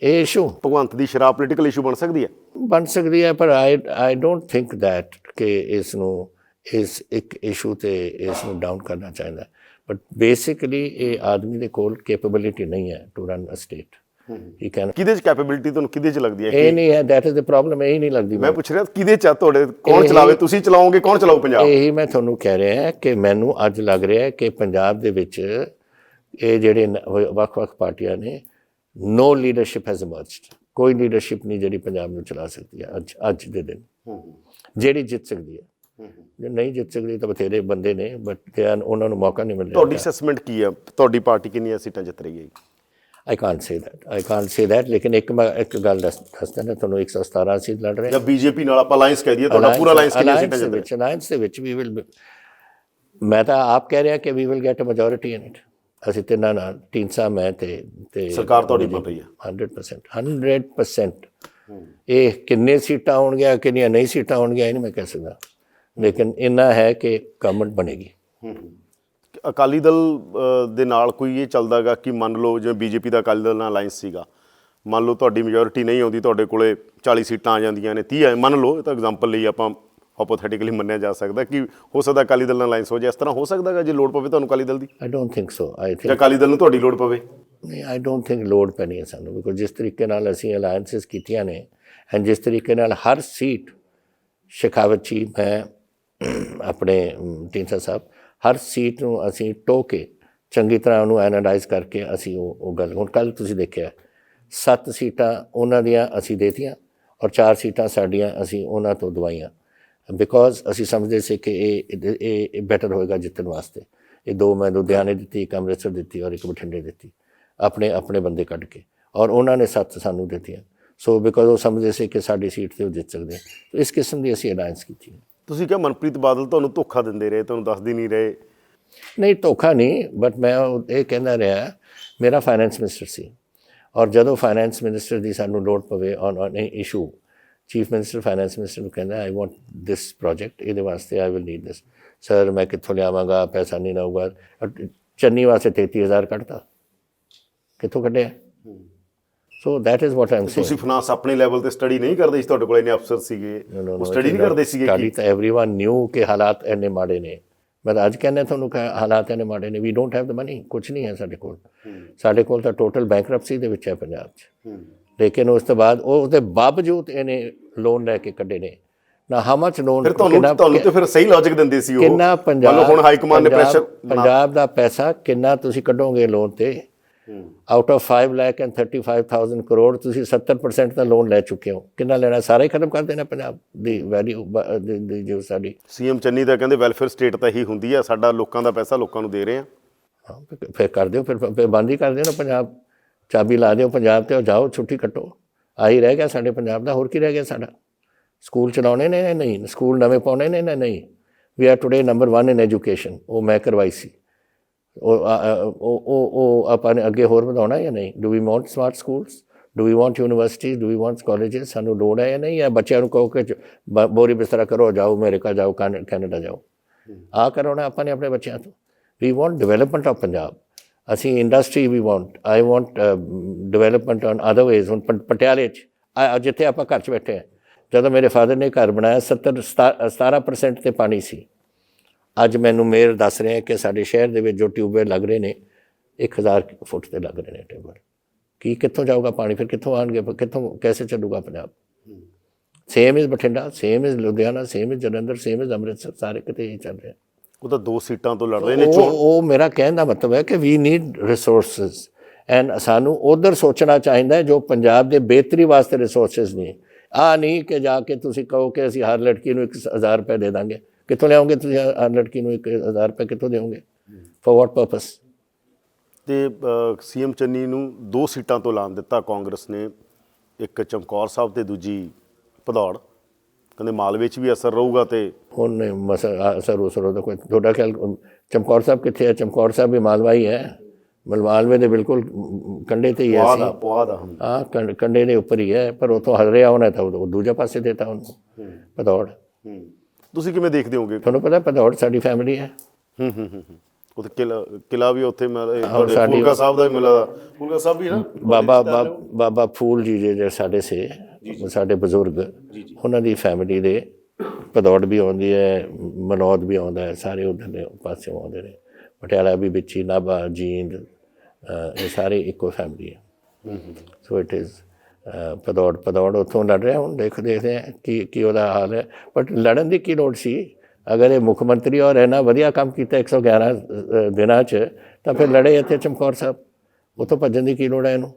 ਇਹ ਇਸ਼ੂ ਭਗਵੰਤ ਦੀ ਸ਼ਰਾਬ ਪੋਲੀਟੀਕਲ ਇਸ਼ੂ ਬਣ ਸਕਦੀ ਹੈ? ਬਣ ਸਕਦੀ ਹੈ, ਪਰ ਆਈ ਡੋਂਟ ਥਿੰਕ ਦੈਟ ਕਿ ਇਸ ਨੂੰ ਇਸ ਇੱਕ ਇਸ਼ੂ ਤੇ ਇਸ ਨੂੰ ਡਾਊਨ ਕਰਨਾ ਚਾਹੀਦਾ। ਬਟ ਬੇਸਿਕਲੀ ਇਹ ਆਦਮੀ ਦੇ ਕੋਲ ਕੈਪੇਬਿਲਿਟੀ ਨਹੀਂ ਹੈ to run a state. He can ਕਿਹਦੇ 'ਚ ਕੈਪੇਬਿਲਿਟੀ ਤੁਹਾਨੂੰ ਕਿਹਦੇ 'ਚ ਲੱਗਦੀ ਹੈ? ਇਹ ਨਹੀਂ ਹੈ, ਦੈਟ ਇਜ਼ ਦ ਪ੍ਰੋਬਲਮ। ਇਹ ਨਹੀਂ ਲੱਗਦੀ। ਮੈਂ ਪੁੱਛ ਰਿਹਾ ਕਿਹਦੇ 'ਚ ਆ ਤੁਹਾਡੇ? ਕੌਣ ਚਲਾਵੇ? ਤੁਸੀਂ ਚਲਾਓਗੇ? ਕੌਣ ਚਲਾਊ ਪੰਜਾਬ? ਇਹੀ ਮੈਂ ਤੁਹਾਨੂੰ ਕਹਿ ਰਿਹਾ ਕਿ ਮੈਨੂੰ ਅੱਜ ਲੱਗ ਰਿਹਾ ਕਿ ਪੰਜਾਬ ਦੇ ਵਿੱਚ ਇਹ ਜਿਹੜੇ ਵੱਖ-ਵੱਖ ਪਾਰਟੀਆਂ ਨੇ, ਨੋ ਲੀਡਰਸ਼ਿਪ ਹੈਜ਼ ਇਮਰਜਡ। ਕੋਈ ਲੀਡਰਸ਼ਿਪ ਨਹੀਂ ਜਿਹੜੀ ਪੰਜਾਬ ਨੂੰ ਚਲਾ ਸਕਦੀ ਹੈ ਅੱਜ ਦੇ ਦਿਨ, ਜਿਹੜੀ ਜਿੱਤ ਸਕਦੀ ਹੈ। ਜੇ ਨਹੀਂ ਜਿੱਤ ਸਕਦੀ ਤਾਂ ਬਥੇਰੇ ਬੰਦੇ ਨੇ, ਬਟ ਉਹਨਾਂ ਨੂੰ ਮੌਕਾ ਨਹੀਂ ਮਿਲ ਰਿਹਾ। ਤੁਹਾਡੀ ਅਸੈਸਮੈਂਟ ਕੀ ਹੈ? ਤੁਹਾਡੀ ਪਾਰਟੀ ਕਿੰਨੀਆਂ ਸੀਟਾਂ ਜਿੱਤ ਰਹੀ ਹੈ? I can't say that ਲੇਕਿਨ ਇੱਕ ਗੱਲ ਦੱਸਦਾ ਨਾ ਤੁਹਾਨੂੰ, 117 ਸੀਟ ਲੜ ਰਹੇ ਜਾਂ ਬੀਜੇਪੀ ਨਾਲ ਆਪਾਂ ਅਲਾਈਅੰਸ ਕਹਿ ਦਈਏ, ਤੁਹਾਡਾ ਪੂਰਾ ਅਲਾਈਅੰਸ ਕਿੰਨੀਆਂ ਸੀਟਾਂ ਜਿੱਤ ਰਿਹਾ? ਅਲਾਈਅੰਸ ਦੇ ਵਿੱਚ ਵੀ ਵਿਲ, ਮੈਂ ਤਾਂ ਆਪ ਕਹਿ ਰਿਹਾ ਕਿ we will get a majority in it. ਅਸੀਂ ਤਿੰਨਾਂ ਨਾਲ, ਢੀਂਡਸਾ, ਮੈਂ ਤੇ ਸਰਕਾਰ ਤੁਹਾਡੀ ਬਣ ਰਹੀ ਹੈ 100%। ਇਹ ਕਿੰਨੇ ਸੀਟਾਂ ਆਉਣਗੀਆਂ, ਕਿੰਨੀਆਂ ਨਹੀਂ ਸੀਟਾਂ ਆਉਣਗੀਆਂ, ਇਹ ਨਹੀਂ ਮੈਂ ਕਹਿ ਸਕਦਾ, ਲੇਕਿਨ ਇੰਨਾ ਹੈ ਕਿ ਗਵਰਨਮੈਂਟ ਬਣੇਗੀ। ਅਕਾਲੀ ਦਲ ਦੇ ਨਾਲ ਕੋਈ ਇਹ ਚੱਲਦਾਗਾ ਕਿ ਮੰਨ ਲਓ ਜਿਵੇਂ ਬੀਜੇਪੀ ਦਾ ਅਕਾਲੀ ਦਲ ਨਾਲ ਅਲਾਈਅੰਸ ਸੀਗਾ, ਮੰਨ ਲਓ ਤੁਹਾਡੀ ਮੈਜੋਰਿਟੀ ਨਹੀਂ ਆਉਂਦੀ, ਤੁਹਾਡੇ ਕੋਲੇ 40 ਸੀਟਾਂ ਆ ਜਾਂਦੀਆਂ ਨੇ, 30 ਮੰਨ ਲਓ, ਇਹ ਤਾਂ ਐਗਜ਼ਾਮਪਲ ਲਈ ਆਪਾਂ ਹਾਈਪੋਥੈਟੀਕਲੀ ਮੰਨਿਆ ਜਾ ਸਕਦਾ ਕਿ ਹੋ ਸਕਦਾ ਅਕਾਲੀ ਦਲ ਨਾਲ ਅਲਾਈਅੰਸ ਹੋ ਜਾਏ। ਇਸ ਤਰ੍ਹਾਂ ਹੋ ਸਕਦਾਗਾ ਜੇ ਲੋੜ ਪਵੇ ਤੁਹਾਨੂੰ ਅਕਾਲੀ ਦਲ ਦੀ? I don't think so. I think Akali Dal ਨੂੰ ਤੁਹਾਡੀ ਲੋੜ ਪਵੇ? ਨਹੀਂ, ਆਈ ਡੋਂਟ ਥਿੰਕ ਲੋੜ ਪੈਣੀ ਹੈ ਸਾਨੂੰ, ਬਿਕੋਜ਼ ਜਿਸ ਤਰੀਕੇ ਨਾਲ ਅਸੀਂ ਅਲਾਇੰਸਿਸ ਕੀਤੀਆਂ ਨੇ ਐਂਡ ਜਿਸ ਤਰੀਕੇ ਨਾਲ ਹਰ ਸੀਟ ਸ਼ਿਖਾਵਤ ਜੀ, ਮੈਂ ਆਪਣੇ ਢੀਂਡਸਾ ਸਾਹਿਬ, ਹਰ ਸੀਟ ਨੂੰ ਅਸੀਂ ਟੋਹ ਕੇ ਚੰਗੀ ਤਰ੍ਹਾਂ ਉਹਨੂੰ ਐਨਾਲਾਈਜ਼ ਕਰਕੇ ਅਸੀਂ ਉਹ ਗੱਲ, ਹੁਣ ਕੱਲ੍ਹ ਤੁਸੀਂ ਦੇਖਿਆ 7 ਸੀਟਾਂ ਉਹਨਾਂ ਦੀਆਂ ਅਸੀਂ ਦੇਤੀਆਂ ਔਰ 4 ਸੀਟਾਂ ਸਾਡੀਆਂ ਅਸੀਂ ਉਹਨਾਂ ਤੋਂ ਦਵਾਈਆਂ, ਬਿਕੋਜ਼ ਅਸੀਂ ਸਮਝਦੇ ਸੀ ਕਿ ਇਹ ਬੈਟਰ ਹੋਏਗਾ ਜਿੱਤਣ ਵਾਸਤੇ। ਇਹ 2 ਮੈਂ ਲੁਧਿਆਣੇ ਦਿੱਤੀ, ਇੱਕ ਅੰਮ੍ਰਿਤਸਰ ਦਿੱਤੀ ਔਰ ਇੱਕ ਬਠਿੰਡੇ ਦਿੱਤੀ, ਆਪਣੇ ਬੰਦੇ ਕੱਢ ਕੇ, ਔਰ ਉਹਨਾਂ ਨੇ 7 ਸਾਨੂੰ ਦਿੱਤੀਆਂ। ਸੋ ਬਿਕੋਜ਼ ਉਹ ਸਮਝਦੇ ਸੀ ਕਿ ਸਾਡੀ ਸੀਟ 'ਤੇ ਉਹ ਜਿੱਤ ਸਕਦੇ। ਇਸ ਕਿਸਮ ਦੀ ਅਸੀਂ ਅਲਾਇੰਸ ਕੀਤੀ। ਤੁਸੀਂ ਕਿਹਾ ਮਨਪ੍ਰੀਤ ਬਾਦਲ ਤੁਹਾਨੂੰ ਧੋਖਾ ਦਿੰਦੇ ਰਹੇ, ਤੁਹਾਨੂੰ ਦੱਸਦੇ ਨਹੀਂ ਰਹੇ? ਨਹੀਂ, ਧੋਖਾ ਨਹੀਂ, ਬਟ ਮੈਂ ਇਹ ਕਹਿੰਦਾ ਰਿਹਾ, ਮੇਰਾ ਫਾਈਨੈਂਸ ਮਿਨਿਸਟਰ ਸੀ ਔਰ ਜਦੋਂ ਫਾਈਨੈਂਸ ਮਿਨਿਸਟਰ ਦੀ ਸਾਨੂੰ ਲੋੜ ਪਵੇ on issue, chief minister finance minister ਨੂੰ ਕਹਿੰਦਾ ਆਈ ਵਾਂਟ ਦਿਸ ਪ੍ਰੋਜੈਕਟ, ਇਹਦੇ ਵਾਸਤੇ I will need this. Sir ਮੈਂ ਕਿੱਥੋਂ ਲਿਆਵਾਂਗਾ, ਪੈਸਾ ਨਹੀਂ ਨਾ ਹੋਊਗਾ। ਚੰਨੀ ਵਾਸਤੇ 33,000 ਕੱਢਤਾ, ਕਿੱਥੋਂ ਕੱਢਿਆ? So that is what I am saying. ਤੁਸੀਂ ਫਾਈਨਾਂਸ ਆਪਣੇ ਲੈਵਲ ਤੇ ਸਟੱਡੀ ਨਹੀਂ ਕਰਦੇ ਸੀ? ਤੁਹਾਡੇ ਕੋਲ ਇੰਨੇ ਅਫਸਰ ਸੀਗੇ, ਉਹ ਸਟੱਡੀ ਨਹੀਂ ਕਰਦੇ ਸੀਗੇ? ਸਟੱਡੀ ਤਾਂ ਐਵਰੀਵਨ ਨਿਊ ਕਿ ਹਾਲਾਤ ਇੰਨੇ ਮਾੜੇ ਨੇ। ਮੈਂ ਤਾਂ ਅੱਜ ਕਹਿੰਦਾ ਤੁਹਾਨੂੰ ਕਿ ਹਾਲਾਤ ਇੰਨੇ ਮਾੜੇ ਨੇ, ਵੀ ਡੋਂਟ ਹੈਵ ਦ ਮਨੀ, ਕੁਛ ਨਹੀਂ ਹੈ ਸਾਡੇ ਕੋਲ। ਸਾਡੇ ਕੋਲ ਤਾਂ ਟੋਟਲ ਬੈਂਕਰਪਸੀ ਦੇ ਵਿੱਚ ਹੈ ਪੰਜਾਬ 'ਚ, ਲੇਕਿਨ ਉਸ ਤੋਂ ਬਾਅਦ ਉਹਦੇ ਬਾਵਜੂਦ ਇਹਨੇ ਲੋਨ ਲੈ ਕੇ ਕੱਢੇ ਨੇ ਨਾ। How much loan? ਤੁਹਾਨੂੰ ਤੇ ਫਿਰ ਸਹੀ ਲੌਜਿਕ ਦਿੰਦੇ ਸੀ ਉਹ? ਕਿੰਨਾ ਹੁਣ ਹਾਈ ਕਮਾਂਡ ਨੇ ਪ੍ਰੈਸ਼ਰ, ਪੰਜਾਬ ਦਾ ਪੈਸਾ ਕਿੰਨਾ ਤੁਸੀਂ ਕੱਢੋਗੇ ਲੋਨ ਤੇ? ਆਊਟ ਆਫ 5,35,000 ਕਰੋੜ ਤੁਸੀਂ 70% ਦਾ ਲੋਨ ਲੈ ਚੁੱਕੇ ਹੋ। ਕਿੰਨਾ ਲੈਣਾ? ਸਾਰਾ ਹੀ ਖਤਮ ਕਰ ਦੇਣਾ ਪੰਜਾਬ ਦੀ ਵੈਲਿਊ ਦੀ ਜੋ ਸਾਡੀ। ਸੀਐਮ ਚੰਨੀ ਦਾ ਕਹਿੰਦੇ ਵੈਲਫੇਅਰ ਸਟੇਟ ਤਾਂ ਇਹੀ ਹੁੰਦੀ ਹੈ, ਸਾਡਾ ਲੋਕਾਂ ਦਾ ਪੈਸਾ ਲੋਕਾਂ ਨੂੰ ਦੇ ਰਹੇ ਆ। ਹਾਂ, ਫਿਰ ਕਰ ਦਿਓ, ਫਿਰ ਬੰਦ ਹੀ ਕਰ ਦਿਓ ਨਾ ਪੰਜਾਬ, ਚਾਬੀ ਲਾ ਦਿਓ ਪੰਜਾਬ ਤੇ, ਜਾਓ ਛੁੱਟੀ ਕੱਟੋ। ਆਹੀ ਰਹਿ ਗਿਆ ਸਾਡੇ ਪੰਜਾਬ ਦਾ, ਹੋਰ ਕੀ ਰਹਿ ਗਿਆ ਸਾਡਾ? ਸਕੂਲ ਚਲਾਉਣੇ ਨੇ? ਨਹੀਂ। ਸਕੂਲ ਨਵੇਂ ਪਾਉਣੇ ਨੇ? ਨਹੀਂ। We are today number 1 in education, ਉਹ ਮੈਂ ਕਰਵਾਈ ਸੀ। ਉਹ ਆਪਾਂ ਨੇ ਅੱਗੇ ਹੋਰ ਵਧਾਉਣਾ ਜਾਂ ਨਹੀਂ? Do we want smart schools? Do we want universities? Do we want colleges? ਸਾਨੂੰ ਲੋੜ ਹੈ ਜਾਂ ਨਹੀਂ? ਜਾਂ ਬੱਚਿਆਂ ਨੂੰ ਕਹੋ ਕਿ ਬੋਰੀ ਬਿਸਤਰਾ ਕਰੋ, ਜਾਓ ਅਮਰੀਕਾ ਜਾਓ, ਕੈਨੇਡਾ ਜਾਓ। ਆਹ ਕਰਾਉਣਾ ਆਪਾਂ ਨੇ ਆਪਣੇ ਬੱਚਿਆਂ ਤੋਂ। We want development of Punjab. ਅਸੀਂ ਇੰਡਸਟਰੀ ਵੀ want, I want development on other ways. ਹੁਣ ਪਟਿਆਲੇ 'ਚ ਜਿੱਥੇ ਆਪਾਂ ਘਰ 'ਚ ਬੈਠੇ ਹਾਂ, ਜਦੋਂ ਮੇਰੇ ਫਾਦਰ ਨੇ ਘਰ ਬਣਾਇਆ 17% 'ਤੇ ਪਾਣੀ ਸੀ। ਅੱਜ ਮੈਨੂੰ ਮੇਅਰ ਦੱਸ ਰਹੇ ਕਿ ਸਾਡੇ ਸ਼ਹਿਰ ਦੇ ਵਿੱਚ ਜੋ ਟਿਊਬਵੈੱਲ ਲੱਗ ਰਹੇ ਨੇ 1000 ਫੁੱਟ 'ਤੇ ਲੱਗ ਰਹੇ ਨੇ ਟਿਊਬਵੈੱਲ। ਕੀ ਕਿੱਥੋਂ ਜਾਊਗਾ ਪਾਣੀ? ਫਿਰ ਕਿੱਥੋਂ ਆਉਣਗੇ? ਕਿੱਥੋਂ ਕੈਸੇ ਚੱਲੂਗਾ Punjab? Same is Bathinda, same is Ludhiana, same is Jalandhar, same is Amritsar, ਸਾਰੇ ਕਿਤੇ ਹੀ ਚੱਲ ਰਿਹਾ। ਉਹ ਤਾਂ 2 ਸੀਟਾਂ ਤੋਂ ਲੜ ਰਹੇ ਨੇ। ਉਹ ਮੇਰਾ ਕਹਿਣ ਦਾ ਮਤਲਬ ਹੈ ਕਿ ਵੀ ਨੀਡ ਰਿਸੋਰਸਿਸ ਐਂਡ ਸਾਨੂੰ ਉੱਧਰ ਸੋਚਣਾ ਚਾਹੀਦਾ ਜੋ ਪੰਜਾਬ ਦੇ ਬਿਹਤਰੀ ਵਾਸਤੇ ਰਿਸੋਰਸਿਸ ਨੇ। ਆਹ ਨਹੀਂ ਕਿ ਜਾ ਕੇ ਤੁਸੀਂ ਕਹੋ ਕਿ ਅਸੀਂ ਹਰ ਲੜਕੀ ਨੂੰ 1000 ਰੁਪਏ ਦੇ ਦਾਂਗੇ। ਕਿੱਥੋਂ ਲਿਆਓਗੇ ਤੁਸੀਂ ਹਰ ਲੜਕੀ ਨੂੰ 1000 ਰੁਪਏ? ਕਿੱਥੋਂ ਦੇਵੋਗੇ? For what purpose? ਤੇ ਸੀਐਮ ਚੰਨੀ ਨੂੰ 2 ਸੀਟਾਂ ਤੋਂ ਐਲਾਨ ਦਿੱਤਾ ਕਾਂਗਰਸ ਨੇ, ਇੱਕ ਚਮਕੌਰ ਸਾਹਿਬ ਤੇ ਦੂਜੀ ਭਦੌੜ। ਕਹਿੰਦੇ ਮਾਲਵੇ 'ਚ ਵੀ ਅਸਰ ਰਹੂਗਾ ਤੇ ਹੁਣ ਅਸਰ ਉਹਦਾ ਕੋਈ ਤੁਹਾਡਾ ਖਿਆਲ? ਚਮਕੌਰ ਸਾਹਿਬ ਕਿੱਥੇ ਹੈ? ਚਮਕੌਰ ਸਾਹਿਬ ਵੀ ਮਾਲਵਾ ਹੀ ਹੈ। ਮਾਲਵੇ ਦੇ ਬਿਲਕੁਲ ਕੰਢੇ 'ਤੇ ਹੀ ਹੈ। ਹਾਂ, ਕੰਢੇ ਦੇ ਉੱਪਰ ਹੀ ਹੈ, ਪਰ ਉੱਥੋਂ ਹਰਿਆ ਹੋਣਾ ਤਾਂ ਉਹ ਦੂਜੇ ਪਾਸੇ ਦੇਤਾ ਉਹਨੂੰ, ਭਦੌੜ। ਤੁਸੀਂ ਕਿਵੇਂ ਦੇਖਦੇ ਹੋਗੇ? ਤੁਹਾਨੂੰ ਪਤਾ ਭਦੌੜ ਸਾਡੀ ਫੈਮਿਲੀ ਹੈ। ਉੱਥੇ ਕਿਲਾ ਵੀ ਉੱਥੇ ਸਾਡੀ- ਫੂਲਕਾ ਸਾਹਿਬ ਦਾ ਵੀ ਮਿਲਾ, ਫੂਲਕਾ ਸਾਹਿਬ ਵੀ ਨਾ ਬਾਬਾ ਫੂਲ ਜੀ ਜਿਹੜੇ ਸਾਡੇ ਸੇ ਸਾਡੇ ਬਜ਼ੁਰਗ, ਉਹਨਾਂ ਦੀ ਫੈਮਿਲੀ ਦੇ ਭਦੌੜ ਵੀ ਆਉਂਦੀ ਹੈ, ਮਨੌਦ ਵੀ ਆਉਂਦਾ ਹੈ, ਸਾਰੇ ਉੱਧਰ ਦੇ ਪਾਸਿਓਂ ਆਉਂਦੇ ਨੇ, ਪਟਿਆਲਾ ਵੀ ਵਿੱਚ ਹੀ, ਨਾਭਾ, ਜੀਂਦ, ਇਹ ਸਾਰੇ ਇੱਕੋ ਫੈਮਿਲੀ ਹੈ। ਸੋ ਇਟ ਇਜ਼ ਭਦੌੜ ਉੱਥੋਂ ਲੜ ਰਿਹਾ। ਹੁਣ ਦੇਖਦੇ ਹਾਂ ਕੀ ਉਹਦਾ ਹਾਲ ਹੈ, ਬਟ ਲੜਨ ਦੀ ਕੀ ਲੋੜ ਸੀ? ਅਗਰ ਇਹ ਮੁੱਖ ਮੰਤਰੀ ਔਰ ਇੰਨਾ ਵਧੀਆ ਕੰਮ ਕੀਤਾ 111 ਦਿਨਾਂ 'ਚ, ਤਾਂ ਫਿਰ ਲੜੇ ਇੱਥੇ ਚਮਕੌਰ ਸਾਹਿਬ, ਉੱਥੋਂ ਭੱਜਣ ਦੀ ਕੀ ਲੋੜ ਹੈ ਇਹਨੂੰ?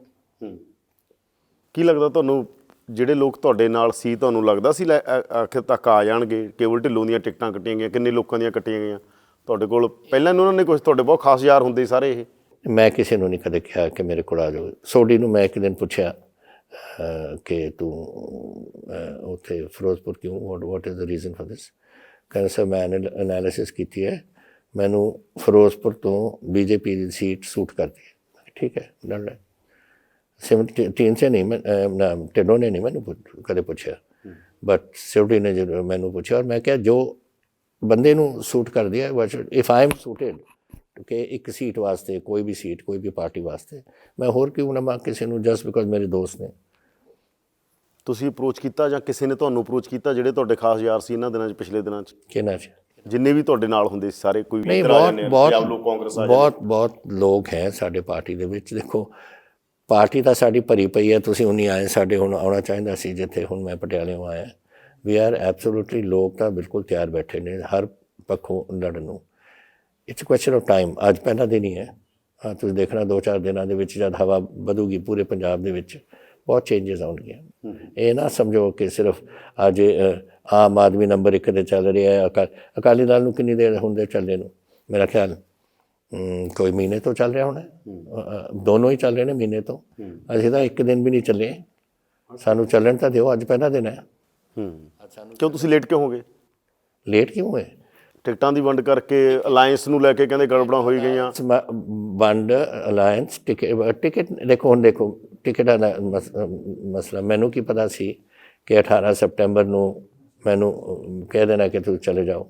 ਕੀ ਲੱਗਦਾ ਤੁਹਾਨੂੰ, ਜਿਹੜੇ ਲੋਕ ਤੁਹਾਡੇ ਨਾਲ ਸੀ, ਤੁਹਾਨੂੰ ਲੱਗਦਾ ਸੀ ਆਖਿਰ ਤੱਕ ਆ ਜਾਣਗੇ? ਕੇਵਲ ਢਿੱਲੋਂ ਦੀਆਂ ਟਿਕਟਾਂ ਕੱਟੀਆਂ ਗਈਆਂ, ਕਿੰਨੇ ਲੋਕਾਂ ਦੀਆਂ ਕੱਟੀਆਂ ਗਈਆਂ ਤੁਹਾਡੇ ਕੋਲ? ਪਹਿਲਾਂ ਉਹਨਾਂ ਨੇ ਕੁਝ, ਤੁਹਾਡੇ ਬਹੁਤ ਖਾਸ ਯਾਰ ਹੁੰਦੇ ਸਾਰੇ ਇਹ। ਮੈਂ ਕਿਸੇ ਨੂੰ ਨਹੀਂ ਕਦੇ ਕਿਹਾ ਕਿ ਮੇਰੇ ਕੋਲ ਆ ਜਾਓ। ਸੋਢੀ ਨੂੰ ਮੈਂ ਇੱਕ ਦਿਨ ਪੁੱਛਿਆ ਕਿ ਤੂੰ ਉੱਥੇ ਫਿਰੋਜ਼ਪੁਰ ਕਿਉਂ, what is the reason for this? ਕਹਿੰਦਾ ਸਰ ਮੈਂ ਐਨਾਲਿਸਿਸ ਕੀਤੀ ਹੈ, ਮੈਨੂੰ ਫਿਰੋਜ਼ਪੁਰ ਤੋਂ ਬੀਜੇਪੀ ਦੀ ਸੀਟ ਸੂਟ ਕਰਦੀ ਹੈ। ਠੀਕ ਹੈ, ਲੜ ਲੈ। ਸਿਮਰਨ ਸੇ ਨਹੀਂ, ਮੈਂ ਢਿੱਲੋਂ ਨੇ ਨਹੀਂ ਮੈਨੂੰ ਕਦੇ ਪੁੱਛਿਆ, ਬਟ ਸੋਢੀ ਨੇ ਜਦੋਂ ਮੈਨੂੰ ਪੁੱਛਿਆ, ਔਰ ਮੈਂ ਕਿਹਾ ਜੋ ਬੰਦੇ ਨੂੰ ਸੂਟ ਕਰਦੀ ਹੈ, ਇਫ ਆਈ ਐਮ ਸੂਟਡ ਕਿ ਇੱਕ ਸੀਟ ਵਾਸਤੇ, ਕੋਈ ਵੀ ਸੀਟ, ਕੋਈ ਵੀ ਪਾਰਟੀ ਵਾਸਤੇ, ਮੈਂ ਹੋਰ ਕਿਉਂ ਨਾ ਮੈਂ ਕਿਸੇ ਨੂੰ, ਜਸਟ ਬਿਕੋਜ਼ ਮੇਰੇ ਦੋਸਤ ਨੇ। ਤੁਸੀਂ ਅਪਰੋਚ ਕੀਤਾ ਜਾਂ ਕਿਸੇ ਨੇ ਤੁਹਾਨੂੰ ਅਪਰੋਚ ਕੀਤਾ, ਜਿਹੜੇ ਤੁਹਾਡੇ ਖਾਸ ਯਾਰ ਸੀ ਇਹਨਾਂ ਦਿਨਾਂ 'ਚ, ਪਿਛਲੇ ਦਿਨਾਂ 'ਚ? ਕਿਹਨਾਂ 'ਚ? ਜਿੰਨੇ ਵੀ ਤੁਹਾਡੇ ਨਾਲ ਹੁੰਦੇ ਸੀ ਸਾਰੇ, ਕੋਈ ਨਹੀਂ, ਬਹੁਤ ਲੋਕ ਹੈ ਸਾਡੇ ਪਾਰਟੀ ਦੇ ਵਿੱਚ। ਦੇਖੋ, ਪਾਰਟੀ ਤਾਂ ਸਾਡੀ ਭਰੀ ਪਈ ਹੈ, ਤੁਸੀਂ ਉਨੀ ਆਏ, ਸਾਡੇ ਹੁਣ ਆਉਣਾ ਚਾਹੀਦਾ ਸੀ ਜਿੱਥੇ ਹੁਣ ਮੈਂ ਪਟਿਆਲਿਓਂ ਆਇਆ। ਵੀ ਆਰ ਐਬਸੋਲੂਟਲੀ, ਲੋਕ ਤਾਂ ਬਿਲਕੁਲ ਤਿਆਰ ਬੈਠੇ ਨੇ ਹਰ ਪੱਖੋਂ ਲੜਨ ਨੂੰ। It's question of time. ਅੱਜ ਪਹਿਲਾ ਦਿਨ ਹੀ ਹੈ, ਤੁਸੀਂ ਦੇਖਣਾ 2-4 ਦਿਨਾਂ ਦੇ ਵਿੱਚ ਜਦ ਹਵਾ ਵਧੂਗੀ ਪੂਰੇ ਪੰਜਾਬ ਦੇ ਵਿੱਚ, ਬਹੁਤ ਚੇਂਜਸ ਆਉਣਗੀਆਂ। ਇਹ ਨਾ ਸਮਝੋ ਕਿ ਸਿਰਫ ਅੱਜ ਆਮ ਆਦਮੀ ਨੰਬਰ 1 ਤੇ ਚੱਲ ਰਿਹਾ ਹੈ। ਅਕਾਲੀ ਦਲ ਨੂੰ ਕਿੰਨੀ ਦੇਰ ਹੁੰਦੇ ਚੱਲੇ ਨੂੰ? ਮੇਰਾ ਖਿਆਲ ਕੋਈ ਮਹੀਨੇ ਤੋਂ ਚੱਲ ਰਿਹਾ ਹੋਣਾ, ਦੋਨੋਂ ਹੀ ਚੱਲ ਰਹੇ ਨੇ ਮਹੀਨੇ ਤੋਂ। ਅਸੀਂ ਤਾਂ ਇੱਕ ਦਿਨ ਵੀ ਨਹੀਂ ਚੱਲੇ, ਸਾਨੂੰ ਚੱਲਣ ਤਾਂ ਦਿਓ। ਅੱਜ ਪਹਿਲਾ ਦਿਨ ਹੈ। ਕਿਉਂ ਤੁਸੀਂ ਲੇਟ ਕਿਉਂ ਹੋ ਗਏ? ਲੇਟ ਕਿਉਂ ਹੋਏ? ਟਿਕਟਾਂ ਦੀ ਵੰਡ ਕਰਕੇ, ਅਲਾਇੰਸ ਨੂੰ ਲੈ ਕੇ ਕਹਿੰਦੇ ਗੜਬੜਾਂ ਹੋਈ ਗਈਆਂ। ਵੰਡ, ਅਲਾਇੰਸ, ਟਿਕਟ ਦੇਖੋ, ਹੁਣ ਦੇਖੋ ਟਿਕਟਾਂ ਦਾ ਮਸਲਾ ਮੈਨੂੰ ਕੀ ਪਤਾ ਸੀ ਕਿ 18 ਸਤੰਬਰ ਨੂੰ ਮੈਨੂੰ ਕਹਿ ਦੇਣਾ ਕਿ ਤੁਸੀਂ ਚਲੇ ਜਾਓ।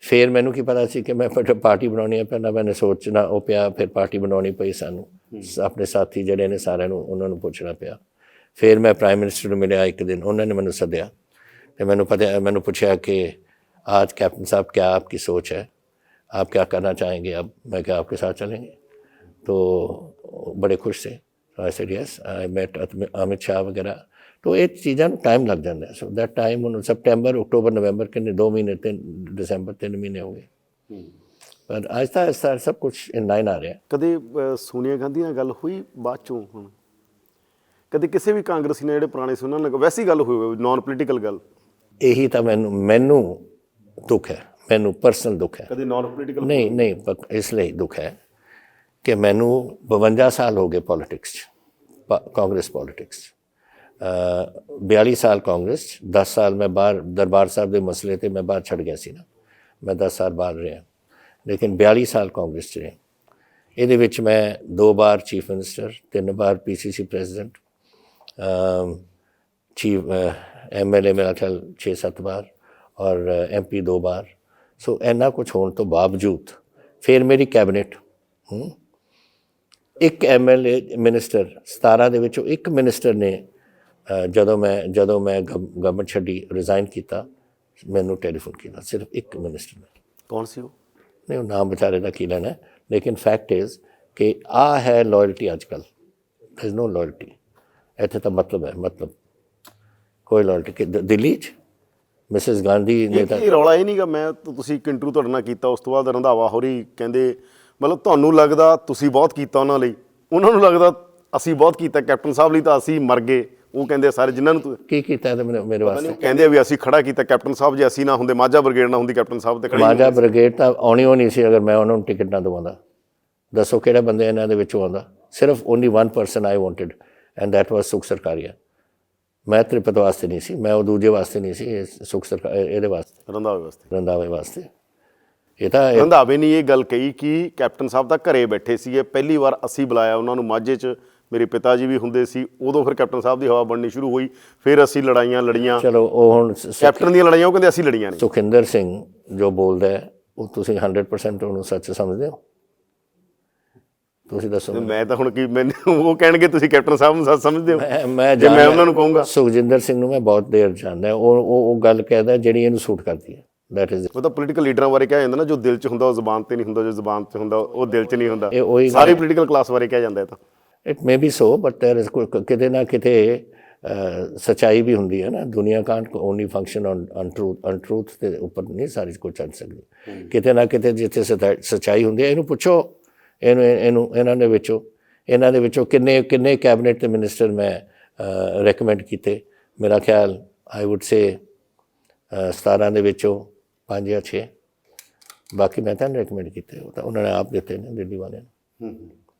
ਫਿਰ ਮੈਨੂੰ ਕੀ ਪਤਾ ਸੀ ਕਿ ਮੈਂ ਪਾਰਟੀ ਬਣਾਉਣੀ ਹੈ। ਪਹਿਲਾਂ ਮੈंने ਸੋਚਣਾ ਉਹ ਪਿਆ, ਫਿਰ ਪਾਰਟੀ ਬਣਾਉਣੀ ਪਈ ਸਾਨੂੰ। ਆਪਣੇ ਸਾਥੀ ਜਿਹੜੇ ਨੇ ਸਾਰਿਆਂ ਨੂੰ, ਉਹਨਾਂ ਨੂੰ ਪੁੱਛਣਾ ਪਿਆ। ਫਿਰ ਮੈਂ ਪ੍ਰਾਈਮ ਮਿਨਿਸਟਰ ਨੂੰ ਮਿਲਿਆ ਇੱਕ ਦਿਨ, ਉਹਨਾਂ ਨੇ ਮੈਨੂੰ ਸੱਦਿਆ ਅਤੇ ਮੈਨੂੰ ਪੁੱਛਿਆ ਕਿ आज कैप्टन साहब क्या आपकी सोच है, आप क्या करना चाहेंगे अब? मैं क्या आपके साथ चलेंगे? तो बड़े खुश थे। I said yes, I met Amit Shah वगैरह। तो ये चीज़ों में टाइम लग जाता है। सो दैट टाइम ਹੁਣ ਸਪਟੈਂਬਰ, ਅਕਤੂਬਰ, ਨਵੰਬਰ, ਕਿੰਨੇ 2 ਮਹੀਨੇ, 3 ਦਸੰਬਰ 3 ਮਹੀਨੇ ਹੋ ਗਏ। ਪਰ ਆਹਿਸਤਾ ਸਭ ਕੁਝ ਇਨ ਲਾਈਨ ਆ ਰਿਹਾ। ਕਦੇ ਸੋਨੀਆ ਗਾਂਧੀ ਨਾਲ ਗੱਲ ਹੋਈ ਬਾਅਦ ਚੋਂ? ਹੁਣ ਕਦੇ ਕਿਸੇ ਵੀ ਕਾਂਗਰਸੀ ਨਾਲ ਜਿਹੜੇ ਪੁਰਾਣੇ ਸੀ ਉਹਨਾਂ ਨਾਲ ਵੈਸੀ ਗੱਲ ਹੋਈ, ਨੌਨ ਪੋਲੀਟੀਕਲ ਗੱਲ? ਇਹੀ ਤਾਂ ਮੈਨੂੰ ਦੁੱਖ ਹੈ, ਮੈਨੂੰ ਪਰਸਨਲ ਦੁੱਖ ਹੈ। ਕਦੇ ਨੌਨ ਪੋਲੀਟੀਕਲ? ਨਹੀਂ, ਇਸ ਲਈ ਦੁੱਖ ਹੈ ਕਿ ਮੈਨੂੰ 52 ਸਾਲ ਹੋ ਗਏ ਪੋਲੀਟਿਕਸ 'ਚ, ਕਾਂਗਰਸ ਪੋਲੀਟਿਕਸ 'ਚ। 42 ਸਾਲ ਕਾਂਗਰਸ 'ਚ, 10 ਸਾਲ ਮੈਂ ਬਾਹਰ ਦਰਬਾਰ ਸਾਹਿਬ ਦੇ ਮਸਲੇ 'ਤੇ ਮੈਂ ਬਾਹਰ ਛੱਡ ਗਿਆ ਸੀ ਨਾ, ਮੈਂ 10 ਸਾਲ ਬਾਹਰ ਰਿਹਾ। ਲੇਕਿਨ 42 ਸਾਲ ਕਾਂਗਰਸ 'ਚ ਰਿਹਾ। ਇਹਦੇ ਵਿੱਚ ਮੈਂ 2 ਵਾਰ ਚੀਫ ਮਿਨਿਸਟਰ, 3 ਵਾਰ PCC ਪ੍ਰੈਜ਼ੀਡੈਂਟ, ਚੀਫ MLA ਮੇਰਾ ਖਿਆਲ 6-7 ਵਾਰ, ਔਰ MP 2 ਵਾਰ। ਸੋ ਇੰਨਾ ਕੁਛ ਹੋਣ ਤੋਂ ਬਾਵਜੂਦ ਫਿਰ ਮੇਰੀ ਕੈਬਨਿਟ, ਇੱਕ MLA ਮਿਨਿਸਟਰ 17 ਦੇ ਵਿੱਚੋਂ ਇੱਕ ਮਿਨਿਸਟਰ ਨੇ ਜਦੋਂ ਮੈਂ ਗਵਰਨਮੈਂਟ ਛੱਡੀ, ਰਿਜ਼ਾਈਨ ਕੀਤਾ, ਮੈਨੂੰ ਟੈਲੀਫੋਨ ਕੀਤਾ, ਸਿਰਫ ਇੱਕ ਮਿਨਿਸਟਰ ਨੇ। ਕੌਣ ਸੀ ਉਹ? ਨਹੀਂ, ਉਹ ਨਾਮ ਵਿਚਾਰੇ ਦਾ ਕੀ ਲੈਣਾ, ਲੇਕਿਨ ਫੈਕਟ ਇਜ਼ ਕਿ ਆਹ ਹੈ ਲੋਇਲਟੀ। ਅੱਜ ਕੱਲ੍ਹ ਦੇयर ਇਜ਼ ਨੋ ਲੋਇਲਟੀ ਇੱਥੇ। ਤਾਂ ਮਤਲਬ ਹੈ, ਮਤਲਬ ਕੋਈ ਲੋਇਲਟੀ ਕਿ ਦਿੱਲੀ 'ਚ ਮਿਸਿਸ ਗਾਂਧੀ ਨੇ ਤਾਂ ਇਹ ਰੌਲਾ ਇਹ ਨਹੀਂਗਾ। ਮੈਂ ਤੁਸੀਂ ਇੱਕ ਇੰਟਰਵਿਊ ਤੁਹਾਡੇ ਨਾਲ ਕੀਤਾ, ਉਸ ਤੋਂ ਬਾਅਦ ਰੰਧਾਵਾ ਹੋਰੀ ਕਹਿੰਦੇ, ਮਤਲਬ ਤੁਹਾਨੂੰ ਲੱਗਦਾ ਤੁਸੀਂ ਬਹੁਤ ਕੀਤਾ ਉਹਨਾਂ ਲਈ, ਉਹਨਾਂ ਨੂੰ ਲੱਗਦਾ ਅਸੀਂ ਬਹੁਤ ਕੀਤਾ ਕੈਪਟਨ ਸਾਹਿਬ ਲਈ, ਤਾਂ ਅਸੀਂ ਮਰ ਗਏ। ਉਹ ਕਹਿੰਦੇ ਸਾਰੇ ਜਿਨ੍ਹਾਂ ਨੂੰ ਕੀ ਕੀਤਾ ਤਾਂ ਮੇਰੇ ਵਾਸਤੇ ਕਹਿੰਦੇ ਵੀ ਅਸੀਂ ਖੜਾ ਕੀਤਾ ਕੈਪਟਨ ਸਾਹਿਬ, ਜੇ ਅਸੀਂ ਨਾ ਹੁੰਦੇ, ਮਾਝਾ ਬ੍ਰਿਗੇਡ ਨਾ ਹੁੰਦੀ, ਕੈਪਟਨ ਸਾਹਿਬ ਤੇ ਖੜੀ। ਮਾਝਾ ਬ੍ਰਿਗੇਡ ਤਾਂ ਆਉਣੀ ਹੋ ਨਹੀਂ ਸੀ ਅਗਰ ਮੈਂ ਉਹਨਾਂ ਨੂੰ ਟਿਕਟ ਨਾ ਦਵਾਉਂਦਾ। ਦੱਸੋ ਕਿਹੜਾ ਬੰਦੇ ਇਹਨਾਂ ਦੇ ਵਿੱਚੋਂ ਆਉਂਦਾ? ਸਿਰਫ only 1 person I wanted and that was Sukh Sarkaria. ਮੈਂ ਤ੍ਰਿਪਤ ਵਾਸਤੇ ਨਹੀਂ ਸੀ, ਮੈਂ ਉਹ ਦੂਜੇ ਵਾਸਤੇ ਨਹੀਂ ਸੀ, ਸੁਖ ਸਰਕਾਰ ਇਹਦੇ ਵਾਸਤੇ, ਰੰਧਾਵੇ ਵਾਸਤੇ। ਇਹ ਤਾਂ ਰੰਧਾਵੇ ਨੇ ਇਹ ਗੱਲ ਕਹੀ ਕਿ ਕੈਪਟਨ ਸਾਹਿਬ ਤਾਂ ਘਰੇ ਬੈਠੇ ਸੀਗੇ, ਪਹਿਲੀ ਵਾਰ ਅਸੀਂ ਬੁਲਾਇਆ ਉਹਨਾਂ ਨੂੰ ਮਾਝੇ 'ਚ, ਮੇਰੇ ਪਿਤਾ ਜੀ ਵੀ ਹੁੰਦੇ ਸੀ ਉਦੋਂ। ਫਿਰ ਕੈਪਟਨ ਸਾਹਿਬ ਦੀ ਹਵਾ ਬਣਨੀ ਸ਼ੁਰੂ ਹੋਈ, ਫਿਰ ਅਸੀਂ ਲੜਾਈਆਂ ਲੜੀਆਂ। ਚਲੋ ਉਹ ਹੁਣ ਕੈਪਟਨ ਦੀਆਂ ਲੜਾਈਆਂ ਉਹ ਕਹਿੰਦੇ ਅਸੀਂ ਲੜੀਆਂ ਨੇ। ਸੁਖਿੰਦਰ ਸਿੰਘ ਜੋ ਬੋਲਦਾ ਹੈ ਉਹ ਤੁਸੀਂ 100% ਉਹਨੂੰ ਸੱਚ ਸਮਝਦੇ ਹੋ? ਤੁਸੀਂ ਦੱਸੋ। ਮੈਂ ਤਾਂ ਹੁਣ ਕੀ, ਮੈਨੂੰ ਉਹ ਕਹਿਣਗੇ ਤੁਸੀਂ ਕੈਪਟਨ ਸਾਹਿਬ ਨੂੰ ਸੱਚ ਸਮਝਦੇ ਹੋ, ਮੈਂ ਜੇ ਮੈਂ ਉਹਨਾਂ ਨੂੰ ਕਹੂੰਗਾ। ਸੁਖਜਿੰਦਰ ਸਿੰਘ ਨੂੰ ਮੈਂ ਬਹੁਤ ਦੇਰ ਜਾਣਦਾ, ਉਹ ਗੱਲ ਕਹਿੰਦਾ ਜਿਹੜੀ ਇਹਨੂੰ ਸੂਟ ਕਰਦੀ ਹੈ। ਦੈਟ ਇਜ਼ ਉਹ ਤਾਂ ਪੋਲੀਟੀਕਲ ਲੀਡਰਾਂ ਬਾਰੇ ਕਿਹਾ ਜਾਂਦਾ ਨਾ, ਜੋ ਦਿਲ 'ਚ ਹੁੰਦਾ ਉਹ ਜ਼ੁਬਾਨ ਤੇ ਨਹੀਂ ਹੁੰਦਾ, ਜੋ ਜ਼ੁਬਾਨ 'ਤੇ ਹੁੰਦਾ ਉਹ ਦਿਲ 'ਚ ਨਹੀਂ ਹੁੰਦਾ। ਉਹੀ ਸਾਰੀ ਪੋਲੀਟੀਕਲ ਕਲਾਸ ਬਾਰੇ ਕਿਹਾ ਜਾਂਦਾ। ਇਹ ਤਾਂ it may be so, but there is ਕਿਤੇ ਨਾ ਕਿਤੇ ਸੱਚਾਈ ਵੀ ਹੁੰਦੀ ਹੈ ਨਾ। ਦੁਨੀਆ can't only function on truth ਦੇ ਉੱਪਰ ਨਹੀਂ ਸਾਰੀ ਕੁਝ ਚੱਲ ਸਕਦੀ। ਕਿਤੇ ਨਾ ਕਿਤੇ ਜਿੱਥੇ ਸੱਚਾਈ ਹੁੰਦੀ ਹੈ, ਇਹਨੂੰ ਪੁੱਛੋ, ਇਹਨਾਂ ਦੇ ਵਿੱਚੋਂ ਕਿੰਨੇ ਕੈਬਨਿਟ ਦੇ ਮਿਨਿਸਟਰ ਮੈਂ ਰეკਮੈਂਡ ਕੀਤੇ। ਮੇਰਾ ਖਿਆਲ ਆਈ ਵੁੱਡ ਸੇ 17 ਦੇ ਵਿੱਚੋਂ 5 ਜਾਂ 6, ਬਾਕੀ ਮੈਂ ਤਾਂ ਰეკਮੈਂਡ ਕੀਤੇ, ਉਹ ਤਾਂ ਉਹਨਾਂ ਨੇ ਆਪ ਦਿੱਤੇ ਨੇ ਦਿੱਲੀ ਵਾਲਿਆਂ ਨੂੰ।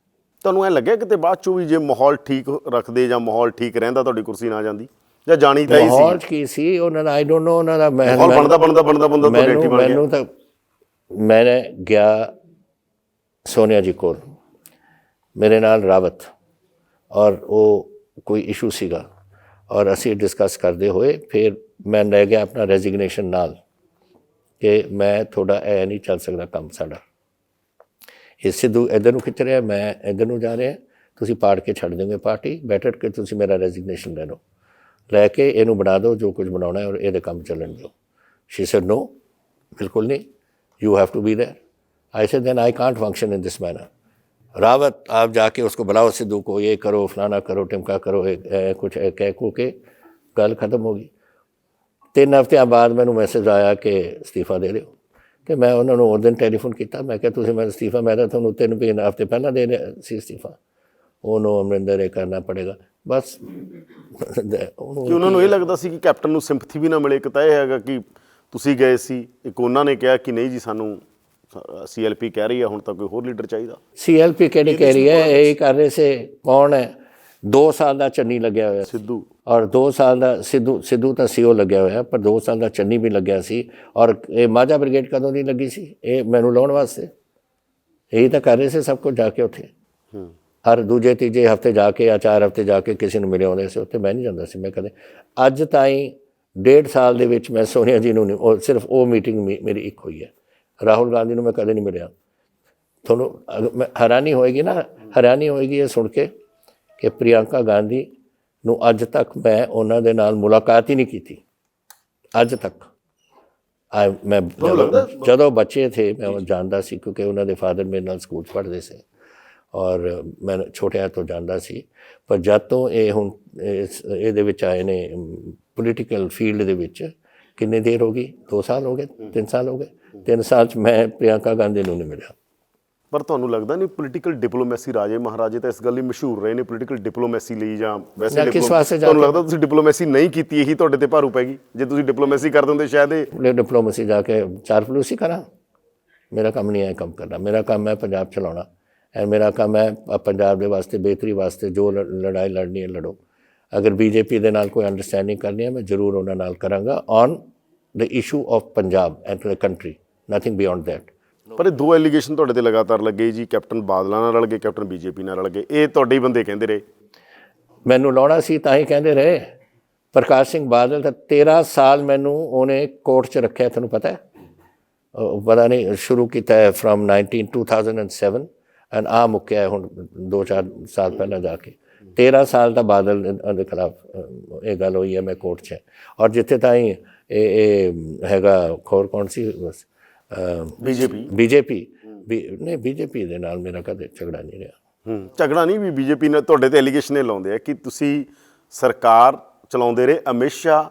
ਤੁਹਾਨੂੰ ਐਂ ਲੱਗਿਆ ਕਿਤੇ ਬਾਅਦ 'ਚੋਂ ਵੀ ਜੇ ਮਾਹੌਲ ਠੀਕ ਰੱਖਦੇ ਜਾਂ ਮਾਹੌਲ ਠੀਕ ਰਹਿੰਦਾ ਤੁਹਾਡੀ ਕੁਰਸੀ ਨਾ ਜਾਂਦੀ, ਜਾਂ ਜਾਣੀ ਤਾਂ ਹੀ ਸੀ? ਮਾਹੌਲ ਕੀ ਸੀ ਉਹਨਾਂ ਦਾ, ਆਈ ਡੋਂਟ ਨੋ। ਉਹਨਾਂ ਦਾ ਮਾਹੌਲ ਬਣਦਾ ਮੈਨੂੰ ਤਾਂ ਮੈਂ ਗਿਆ ਸੋਨੀਆ ਜੀ ਕੋਲ, ਮੇਰੇ ਨਾਲ ਰਾਵਤ, ਔਰ ਉਹ ਕੋਈ ਇਸ਼ੂ ਸੀਗਾ, ਔਰ ਅਸੀਂ ਡਿਸਕਸ ਕਰਦੇ ਹੋਏ ਫਿਰ ਮੈਂ ਲੈ ਗਿਆ ਆਪਣਾ ਰੈਜ਼ਿਗਨੇਸ਼ਨ ਨਾਲ ਕਿ ਮੈਂ ਥੋੜ੍ਹਾ ਇਹ ਨਹੀਂ ਚੱਲ ਸਕਦਾ ਕੰਮ ਸਾਡਾ। ਇਹ ਸਿੱਧੂ ਇੱਧਰ ਨੂੰ ਖਿੱਚ ਰਿਹਾ, ਮੈਂ ਇੱਧਰ ਨੂੰ ਜਾ ਰਿਹਾ, ਤੁਸੀਂ ਪਾੜ ਕੇ ਛੱਡ ਦਿਓਗੇ ਪਾਰਟੀ, ਬੈਟਰ ਕਿ ਤੁਸੀਂ ਮੇਰਾ ਰੈਜ਼ਿਗਨੇਸ਼ਨ ਲੈ ਲਓ, ਲੈ ਕੇ ਇਹਨੂੰ ਬਣਾ ਦਿਓ ਜੋ ਕੁਝ ਬਣਾਉਣਾ ਹੈ, ਔਰ ਇਹਦੇ ਕੰਮ ਚੱਲਣ ਦਿਓ। ਸ਼ੀ ਸੈਡ नो, बिल्कुल नहीं, you have to be there. I said then I can't function in this manner. Rawat आप जाके उसको बुलाओ, सिद्धू को, ये करो, फलाना करो, टिमका करो, कुछ कह को के गल खत्म होगी। 3 हफ्तिਆਂ ਬਾਅਦ ਮੈਨੂੰ ਮੈਸੇਜ ਆਇਆ ਕਿ ਅਸਤੀਫਾ ਦੇ ਦਿਓ, ਅਤੇ ਮੈਂ ਉਹਨਾਂ ਨੂੰ ਉਸ ਦਿਨ ਟੈਲੀਫੋਨ ਕੀਤਾ। ਮੈਂ ਕਿਹਾ ਤੁਸੀਂ ਮੈਨੂੰ ਅਸਤੀਫਾ, ਮੈਂ ਤਾਂ ਤੁਹਾਨੂੰ 3 ਹਫ਼ਤੇ ਪਹਿਲਾਂ ਦੇ ਰਿਹਾ ਸੀ ਅਸਤੀਫਾ, ਉਹਨੂੰ ਅਮਰਿੰਦਰ ਇਹ ਕਰਨਾ ਪੜੇਗਾ ਬਸ। ਕਿ ਉਹਨਾਂ ਨੂੰ ਇਹ ਲੱਗਦਾ ਸੀ ਕਿ ਕੈਪਟਨ ਨੂੰ ਸਿੰਪਥੀ ਵੀ ਨਾ ਮਿਲੇ। ਇੱਕ ਤਾਂ ਇਹ ਹੈਗਾ ਕਿ ਤੁਸੀਂ ਗਏ ਸੀ, ਇੱਕ ਉਹਨਾਂ ਨੇ ਕਿਹਾ ਕਿ ਨਹੀਂ ਜੀ ਸਾਨੂੰ CLP ਕਹਿ ਰਹੀ ਹੈ ਹੁਣ ਤਾਂ ਕੋਈ ਹੋਰ ਲੀਡਰ ਚਾਹੀਦਾ। CLP ਕਿਹੜੀ ਕਹਿ ਰਹੀ ਹੈ? ਇਹ ਕਰ ਰਹੇ ਸੇ ਕੌਣ ਹੈ? 2 ਸਾਲ ਦਾ ਚੰਨੀ ਲੱਗਿਆ ਹੋਇਆ ਸਿੱਧੂ, ਔਰ 2 ਸਾਲ ਦਾ ਸਿੱਧੂ ਤਾਂ CO ਲੱਗਿਆ ਹੋਇਆ, ਪਰ 2 ਸਾਲ ਦਾ ਚੰਨੀ ਵੀ ਲੱਗਿਆ ਸੀ। ਔਰ ਇਹ ਮਾਝਾ ਬ੍ਰਿਗੇਡ ਕਦੋਂ ਦੀ ਲੱਗੀ ਸੀ? ਇਹ ਮੈਨੂੰ ਲਾਉਣ ਵਾਸਤੇ। ਇਹੀ ਤਾਂ ਕਰ ਰਹੇ ਸੀ ਸਭ ਕੁਝ ਜਾ ਕੇ ਉੱਥੇ, ਹਰ ਦੂਜੇ ਤੀਜੇ ਹਫ਼ਤੇ ਜਾ ਕੇ ਜਾਂ 4 ਹਫ਼ਤੇ ਜਾ ਕੇ ਕਿਸੇ ਨੂੰ ਮਿਲੇ ਆਉਂਦੇ ਸੀ। ਉੱਥੇ ਮੈਂ ਨਹੀਂ ਜਾਂਦਾ ਸੀ। ਮੈਂ ਕਦੇ ਅੱਜ ਤਾਈਂ 1.5 ਸਾਲ ਦੇ ਵਿੱਚ ਮੈਂ ਸੋਨੀਆ ਜੀ ਨੂੰ ਨਹੀਂ, ਉਹ ਸਿਰਫ ਉਹ ਮੀਟਿੰਗ ਮੇਰੀ ਇੱਕ ਹੋਈ ਹੈ। ਰਾਹੁਲ ਗਾਂਧੀ ਨੂੰ ਮੈਂ ਕਦੇ ਨਹੀਂ ਮਿਲਿਆ। ਤੁਹਾਨੂੰ ਹੈਰਾਨੀ ਹੋਏਗੀ ਨਾ, ਹੈਰਾਨੀ ਹੋਏਗੀ ਇਹ ਸੁਣ ਕੇ ਕਿ ਪ੍ਰਿਯੰਕਾ ਗਾਂਧੀ ਨੂੰ ਅੱਜ ਤੱਕ ਮੈਂ ਉਹਨਾਂ ਦੇ ਨਾਲ ਮੁਲਾਕਾਤ ਹੀ ਨਹੀਂ ਕੀਤੀ ਅੱਜ ਤੱਕ। ਮੈਂ ਜਦੋਂ ਬੱਚੇ ਥੇ ਮੈਂ ਉਹ ਜਾਣਦਾ ਸੀ, ਕਿਉਂਕਿ ਉਹਨਾਂ ਦੇ ਫਾਦਰ ਮੇਰੇ ਨਾਲ ਸਕੂਲ 'ਚ ਪੜ੍ਹਦੇ ਸੀ, ਔਰ ਮੈਂ ਛੋਟਿਆਂ ਤੋਂ ਜਾਣਦਾ ਸੀ। ਪਰ ਜਦ ਤੋਂ ਇਹ ਹੁਣ ਇਹਦੇ ਵਿੱਚ ਆਏ ਨੇ ਪੋਲੀਟੀਕਲ ਫੀਲਡ ਦੇ ਵਿੱਚ, ਕਿੰਨੀ ਦੇਰ ਹੋ ਗਈ? 2 ਸਾਲ ਹੋ ਗਏ, 3 ਸਾਲ ਹੋ ਗਏ। 3 ਸਾਲ 'ਚ ਮੈਂ ਪ੍ਰਿਯੰਕਾ ਗਾਂਧੀ ਨੂੰ ਨਹੀਂ ਮਿਲਿਆ। ਪਰ ਤੁਹਾਨੂੰ ਲੱਗਦਾ ਨਹੀਂ ਪੋਲੀਟੀਕਲ ਡਿਪਲੋਮੈਸੀ, ਰਾਜੇ ਮਹਾਰਾਜੇ ਤਾਂ ਇਸ ਗੱਲ ਲਈ ਮਸ਼ਹੂਰ ਰਹੇ ਨੇ ਪੋਲੀਟੀਕਲ ਡਿਪਲੋਮੈਸੀ ਲਈ, ਜਾਂ ਵੈਸੇ ਤੁਹਾਨੂੰ ਲੱਗਦਾ ਤੁਸੀਂ ਡਿਪਲੋਮੈਸੀ ਨਹੀਂ ਕੀਤੀ, ਇਹੀ ਤੁਹਾਡੇ ਤੇ ਭਾਰੂ ਪੈ ਗਈ? ਜੇ ਤੁਸੀਂ ਡਿਪਲੋਮੈਸੀ ਕਰਦੇ ਹੁੰਦੇ ਸ਼ਾਇਦ ਇਹ ਡਿਪਲੋਮੈਸੀ ਜਾ ਕੇ ਚਾਰਪਲੂਸੀ ਕਰਾਂ? ਮੇਰਾ ਕੰਮ ਨਹੀਂ ਹੈ ਕੰਮ ਕਰਨਾ, ਮੇਰਾ ਕੰਮ ਹੈ ਪੰਜਾਬ ਚਲਾਉਣਾ, ਐ ਮੇਰਾ ਕੰਮ ਹੈ ਪੰਜਾਬ ਦੇ ਵਾਸਤੇ, ਬਿਹਤਰੀ ਵਾਸਤੇ ਜੋ ਲੜਾਈ ਲੜਨੀ ਹੈ ਲੜੋ। ਅਗਰ BJP ਦੇ ਨਾਲ ਕੋਈ ਅੰਡਰਸਟੈਂਡਿੰਗ ਕਰਨੀ ਹੈ, ਮੈਂ ਜ਼ਰੂਰ ਉਹਨਾਂ ਨਾਲ ਕਰਾਂਗਾ on the issue of Punjab and the country, nothing beyond that. ਪਰ ਇਹ 2 ਐਲੀਗੇਸ਼ਨ ਤੁਹਾਡੇ ਤੇ ਲਗਾਤਾਰ ਲੱਗੇ ਜੀ, ਕੈਪਟਨ ਬਾਦਲਾਂ ਨਾਲ ਰਲ ਗਏ, ਕੈਪਟਨ BJP ਨਾਲ ਰਲ ਗਏ, ਇਹ ਤੁਹਾਡੇ ਹੀ ਬੰਦੇ ਕਹਿੰਦੇ ਰਹੇ। ਮੈਨੂੰ ਲਾਉਣਾ ਸੀ ਤਾਂ ਹੀ ਕਹਿੰਦੇ ਰਹੇ। ਪ੍ਰਕਾਸ਼ ਸਿੰਘ ਬਾਦਲ ਤਾਂ 13 ਸਾਲ ਮੈਨੂੰ ਉਹਨੇ ਕੋਰਟ 'ਚ ਰੱਖਿਆ, ਤੁਹਾਨੂੰ ਪਤਾ ਹੈ? ਪਤਾ ਨਹੀਂ, ਸ਼ੁਰੂ ਕੀਤਾ ਹੈ ਫਰੋਮ 2007 ਐਂਡ ਆ ਮੁੱਕਿਆ ਹੁਣ 2-4 ਸਾਲ ਪਹਿਲਾਂ ਜਾ ਕੇ। 13 ਸਾਲ ਦਾ ਬਾਦਲ ਦੇ ਖਿਲਾਫ ਇਹ ਗੱਲ ਹੋਈ ਹੈ, ਮੈਂ ਕੋਰਟ 'ਚ। ਔਰ ਜਿੱਥੇ ਤਾਈਂ ਇਹ ਹੈਗਾ, ਹੋਰ ਕੌਣ ਸੀ? BJP ਨਹੀਂ, BJP ਦੇ ਨਾਲ ਮੇਰਾ ਕਦੇ ਝਗੜਾ ਨਹੀਂ ਰਿਹਾ। ਝਗੜਾ ਨਹੀਂ, ਵੀ BJP ਨੇ ਤੁਹਾਡੇ ਤੇ ਐਲੀਗੇਸ਼ਨ ਇਹ ਲਾਉਂਦੇ ਆ ਕਿ ਤੁਸੀਂ ਸਰਕਾਰ ਚਲਾਉਂਦੇ ਰਹੇ ਅਮਿਤ ਸ਼ਾਹ,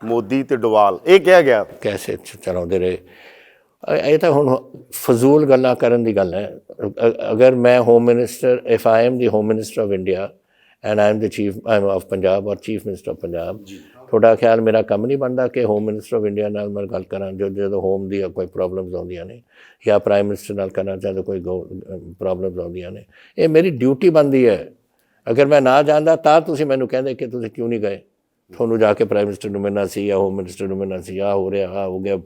ਮੋਦੀ ਤੇ ਡੋਵਾਲ, ਇਹ ਕਿਹਾ ਗਿਆ। ਕੈਸੇ ਚਲਾਉਂਦੇ ਰਹੇ? ਇਹ ਤਾਂ ਹੁਣ ਫਜ਼ੂਲ ਗੱਲਾਂ ਕਰਨ ਦੀ ਗੱਲ ਹੈ। ਅਗਰ ਮੈਂ home minister, if I am the home minister of India and I am of Punjab ਔਰ ਚੀਫ ਮਿਨਿਸਟਰ ਆਫ ਪੰਜਾਬ, ਤੁਹਾਡਾ ਖਿਆਲ ਮੇਰਾ ਕੰਮ ਨਹੀਂ ਬਣਦਾ ਕਿ ਹੋਮ ਮਿਨਿਸਟਰ ਆਫ ਇੰਡੀਆ ਨਾਲ ਮੈਂ ਗੱਲ ਕਰਾਂ ਜਦੋਂ ਹੋਮ ਦੀਆਂ ਕੋਈ ਪ੍ਰੋਬਲਮਸ ਆਉਂਦੀਆਂ ਨੇ, ਜਾਂ ਪ੍ਰਾਈਮ ਮਿਨਿਸਟਰ ਨਾਲ ਕਰਨਾ ਜਦੋਂ ਕੋਈ ਪ੍ਰੋਬਲਮਸ ਆਉਂਦੀਆਂ ਨੇ? ਇਹ ਮੇਰੀ ਡਿਊਟੀ ਬਣਦੀ ਹੈ। ਅਗਰ ਮੈਂ ਨਾ ਜਾਂਦਾ ਤਾਂ ਤੁਸੀਂ ਮੈਨੂੰ ਕਹਿੰਦੇ ਕਿ ਤੁਸੀਂ ਕਿਉਂ ਨਹੀਂ ਗਏ, ਤੁਹਾਨੂੰ ਜਾ ਕੇ ਪ੍ਰਾਈਮ ਮਿਨਿਸਟਰ ਨੂੰ ਮਿਲਣਾ ਸੀ ਜਾਂ ਹੋਮ ਮਿਨਿਸਟਰ ਨੂੰ ਮਿਲਣਾ ਸੀ, ਆਹ ਹੋ ਰਿਹਾ, ਆਹ ਹੋ ਗਿਆ,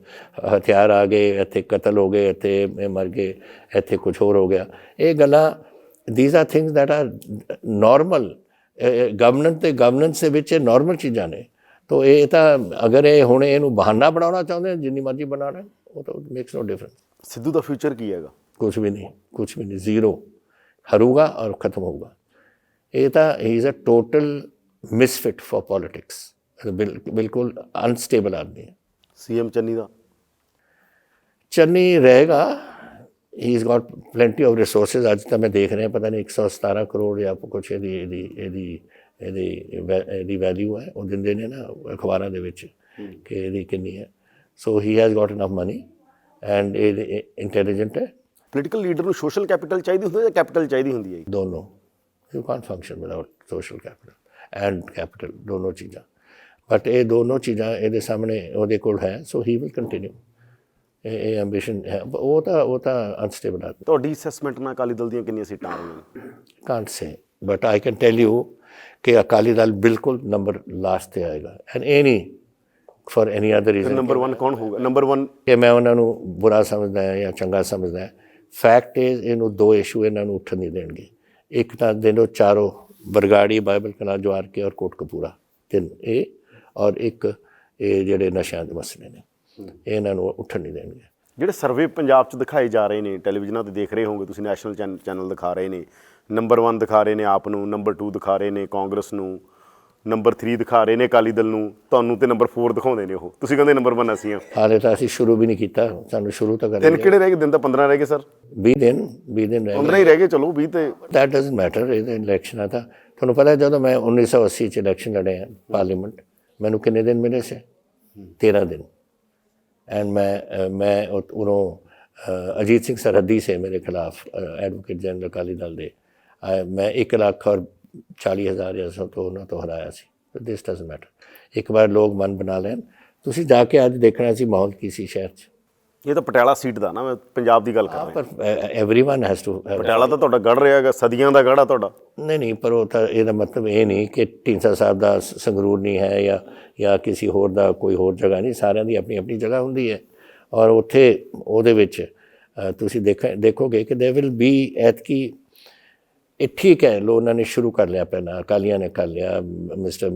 ਹਥਿਆਰ ਆ ਗਏ, ਇੱਥੇ ਕਤਲ ਹੋ ਗਏ, ਇੱਥੇ ਇਹ ਮਰ ਗਏ, ਇੱਥੇ ਕੁਛ ਹੋਰ ਹੋ ਗਿਆ। ਇਹ ਗੱਲਾਂ, these are things that are normal. Governance ਦੇ ਵਿੱਚ ਇਹ ਨੋਰਮਲ ਚੀਜ਼ਾਂ ਨੇ। ਤੋ ਇਹ ਤਾਂ ਅਗਰ ਇਹ ਹੁਣ ਇਹਨੂੰ ਬਹਾਨਾ ਬਣਾਉਣਾ ਚਾਹੁੰਦੇ ਜਿੰਨੀ ਮਰਜ਼ੀ ਬਣਾ ਲੈਣ, ਉਹ ਤਾਂ ਮੇਕਸ ਨੋ ਡਿਫਰੈਂਸ। ਸਿੱਧੂ ਦਾ ਫਿਊਚਰ ਕੀ ਹੈਗਾ? कुछ भी नहीं, ज़ीरो। हरूगा और ख़त्म होगा। ये था, he is a total misfit for politics. बिल्कुल अनस्टेबल आदमी है। ਸੀਐਮ ਚੰਨੀ ਦਾ? चन्नी रहेगा, he is got plenty of resources. अज तो मैं देख रहे हैं पता नहीं 117 करोड़ या कुछ ਇਹਦੀ ਵੈਲਿਊ ਹੈ, ਉਹ ਦਿੰਦੇ ਨੇ ਨਾ ਅਖਬਾਰਾਂ ਦੇ ਵਿੱਚ ਕਿ ਇਹਦੀ ਕਿੰਨੀ ਹੈ। So he has got enough money and ਇਹ ਇੰਟੈਲੀਜੈਂਟ ਹੈ। ਪੋਲੀਟੀਕਲ ਲੀਡਰ ਨੂੰ ਸੋਸ਼ਲ ਕੈਪੀਟਲ ਚਾਹੀਦੀ ਹੁੰਦੀ ਹੈ ਜਾਂ ਕੈਪੀਟਲ ਚਾਹੀਦੀ ਹੁੰਦੀ ਹੈ? दोनों। You can't function without social capital and capital, दोनों चीज़ां। बट ये दोनों चीज़ां ਇਹਦੇ ਸਾਹਮਣੇ ਉਹਦੇ ਕੋਲ ਹੈ, ਸੋ ਹੀ ਵਿਲ ਕੰਟੀਨਿਊ। ਇਹ ਐਂਬੀਸ਼ਨ ਹੈ। ਉਹ ਤਾਂ ਅਨਸਟੇਬਲ ਆ। ਤੁਹਾਡੀ ਅਸੈਸਮੈਂਟ ਨਾਲ ਅਕਾਲੀ ਦਲ ਦੀਆਂ ਕਿੰਨੀਆਂ ਸੀਟਾਂ ਆ ਰਹੀਆਂ ਨੇ? Can't say, but I can tell you ਕਿ ਅਕਾਲੀ ਦਲ ਬਿਲਕੁਲ ਨੰਬਰ ਲਾਸਟ ਤੇ ਆਏਗਾ। ਐਂਡ ਇਹ ਨਹੀਂ for any other reason number 1 ਕੌਣ ਹੋਊਗਾ? ਨੰਬਰ 1 ਕਿ ਮੈਂ ਉਹਨਾਂ ਨੂੰ ਬੁਰਾ ਸਮਝਦਾ ਹੈ ਜਾਂ ਚੰਗਾ ਸਮਝਦਾ ਹੈ। ਫੈਕਟ ਇਜ਼ ਇਹਨੂੰ ਦੋ ਇਸ਼ੂ ਇਹਨਾਂ ਨੂੰ ਉੱਠਣ ਨਹੀਂ ਦੇਣਗੇ। ਇੱਕ ਤਾਂ ਦਿਨੋਂ ਚਾਰੋਂ ਬਰਗਾੜੀ, ਬਾਈਬਲ ਕਲਾ, ਜਵਾਰ ਕੇ ਔਰ ਕੋਟਕਪੂਰਾ, ਤਿੰਨ ਇਹ, ਔਰ ਇੱਕ ਇਹ ਜਿਹੜੇ ਨਸ਼ਿਆਂ ਦੇ ਮਸਲੇ ਨੇ, ਇਹ ਇਹਨਾਂ ਨੂੰ ਉੱਠਣ ਨਹੀਂ ਦੇਣਗੇ। ਜਿਹੜੇ ਸਰਵੇ ਪੰਜਾਬ 'ਚ ਦਿਖਾਏ ਜਾ ਰਹੇ ਨੇ, ਟੈਲੀਵਿਜ਼ਨਾਂ 'ਤੇ ਦੇਖ ਰਹੇ ਹੋਵੋਗੇ ਤੁਸੀਂ, ਨੈਸ਼ਨਲ ਚੈਨਲ ਦਿਖਾ ਰਹੇ ਨੇ, ਨੰਬਰ 1 ਦਿਖਾ ਰਹੇ ਨੇ ਆਪ ਨੂੰ, ਨੰਬਰ 2 ਦਿਖਾ ਰਹੇ ਨੇ ਕਾਂਗਰਸ ਨੂੰ, ਨੰਬਰ 3 ਦਿਖਾ ਰਹੇ ਨੇ ਅਕਾਲੀ ਦਲ ਨੂੰ, ਤੁਹਾਨੂੰ ਤੇ ਨੰਬਰ 4 ਦਿਖਾਉਂਦੇ ਨੇ। ਉਹ ਤੁਸੀਂ ਕਹਿੰਦੇ ਨੰਬਰ 1 ਅਸੀਂ ਹਾਂ। ਹਾਲੇ ਤਾਂ ਅਸੀਂ ਸ਼ੁਰੂ ਵੀ ਨਹੀਂ ਕੀਤਾ, ਸਾਨੂੰ ਸ਼ੁਰੂ ਤਾਂ ਦਿਨ ਕਿਹੜੇ ਰਹਿ ਗਏ? ਦਿਨ ਤਾਂ 15 ਰਹਿ ਗਏ ਸਰ। 20 ਦਿਨ ਰਹਿ 15 ਹੀ ਰਹਿ ਗਏ, ਚਲੋ 20 ਤੇ ਦੈਟ ਡਜ਼ਨਟ ਮੈਟਰ। ਇਹ ਇਲੈਕਸ਼ਨਾਂ ਤਾਂ ਤੁਹਾਨੂੰ ਪਤਾ, ਜਦੋਂ ਮੈਂ 1980 'ਚ ਇਲੈਕਸ਼ਨ ਲੜੇ ਆ ਪਾਰਲੀਮੈਂਟ, ਮੈਨੂੰ ਕਿੰਨੇ ਦਿਨ ਮਿਲੇ ਸੀ? 13 ਦਿਨ। ਐਂਡ ਮੈਂ ਉਦੋਂ ਅਜੀਤ ਸਿੰਘ ਸਰਹੱਦੀ ਸੇ ਮੇਰੇ ਖਿਲਾਫ ਐਡਵੋਕੇਟ ਜਨਰਲ ਅਕਾਲੀ ਦਲ ਦੇ, ਮੈਂ 1,40,000 ਜਾਂ ਸੋ ਤੋਂ ਉਹਨਾਂ ਤੋਂ ਹਰਾਇਆ ਸੀ। ਦਿਸ ਡਜ਼ਨਟ ਮੈਟਰ। ਇੱਕ ਵਾਰ ਲੋਕ ਮਨ ਬਣਾ ਲੈਣ। ਤੁਸੀਂ ਜਾ ਕੇ ਅੱਜ ਦੇਖਣਾ ਸੀ ਮਾਹੌਲ ਕੀ ਸੀ ਸ਼ਹਿਰ 'ਚ। ਇਹ ਤਾਂ ਪਟਿਆਲਾ ਸੀਟ ਦਾ ਨਾ, ਮੈਂ ਪੰਜਾਬ ਦੀ ਗੱਲ ਕਰ ਰਿਹਾ। ਪਰ ਐਵਰੀਵਨ ਹੈਜ਼ ਟੂ। ਪਟਿਆਲਾ ਤਾਂ ਤੁਹਾਡਾ ਗੜ ਰਿਹਾ ਹੈਗਾ, ਸਦੀਆਂ ਦਾ ਗੜ ਆ ਤੁਹਾਡਾ। ਨਹੀਂ, ਪਰ ਉਹ ਤਾਂ ਇਹਦਾ ਮਤਲਬ ਇਹ ਨਹੀਂ ਕਿ ਢੀਂਡਸਾ ਸਾਹਿਬ ਦਾ ਸੰਗਰੂਰ ਨਹੀਂ ਹੈ ਜਾਂ ਕਿਸੇ ਹੋਰ ਦਾ ਕੋਈ ਹੋਰ ਜਗ੍ਹਾ ਨਹੀਂ। ਸਾਰਿਆਂ ਦੀ ਆਪਣੀ ਆਪਣੀ ਜਗ੍ਹਾ ਹੁੰਦੀ ਹੈ। ਔਰ ਉੱਥੇ ਉਹਦੇ ਵਿੱਚ ਤੁਸੀਂ ਦੇਖੋਗੇ ਕਿ ਦੇ ਵਿਲ ਬੀ ਐਤਕੀ। ਇਹ ਠੀਕ ਹੈ, ਲੋ ਉਹਨਾਂ ਨੇ ਸ਼ੁਰੂ ਕਰ ਲਿਆ, ਪਹਿਲਾਂ ਅਕਾਲੀਆਂ ਨੇ ਕਰ ਲਿਆ, ਮਿਸਟਰ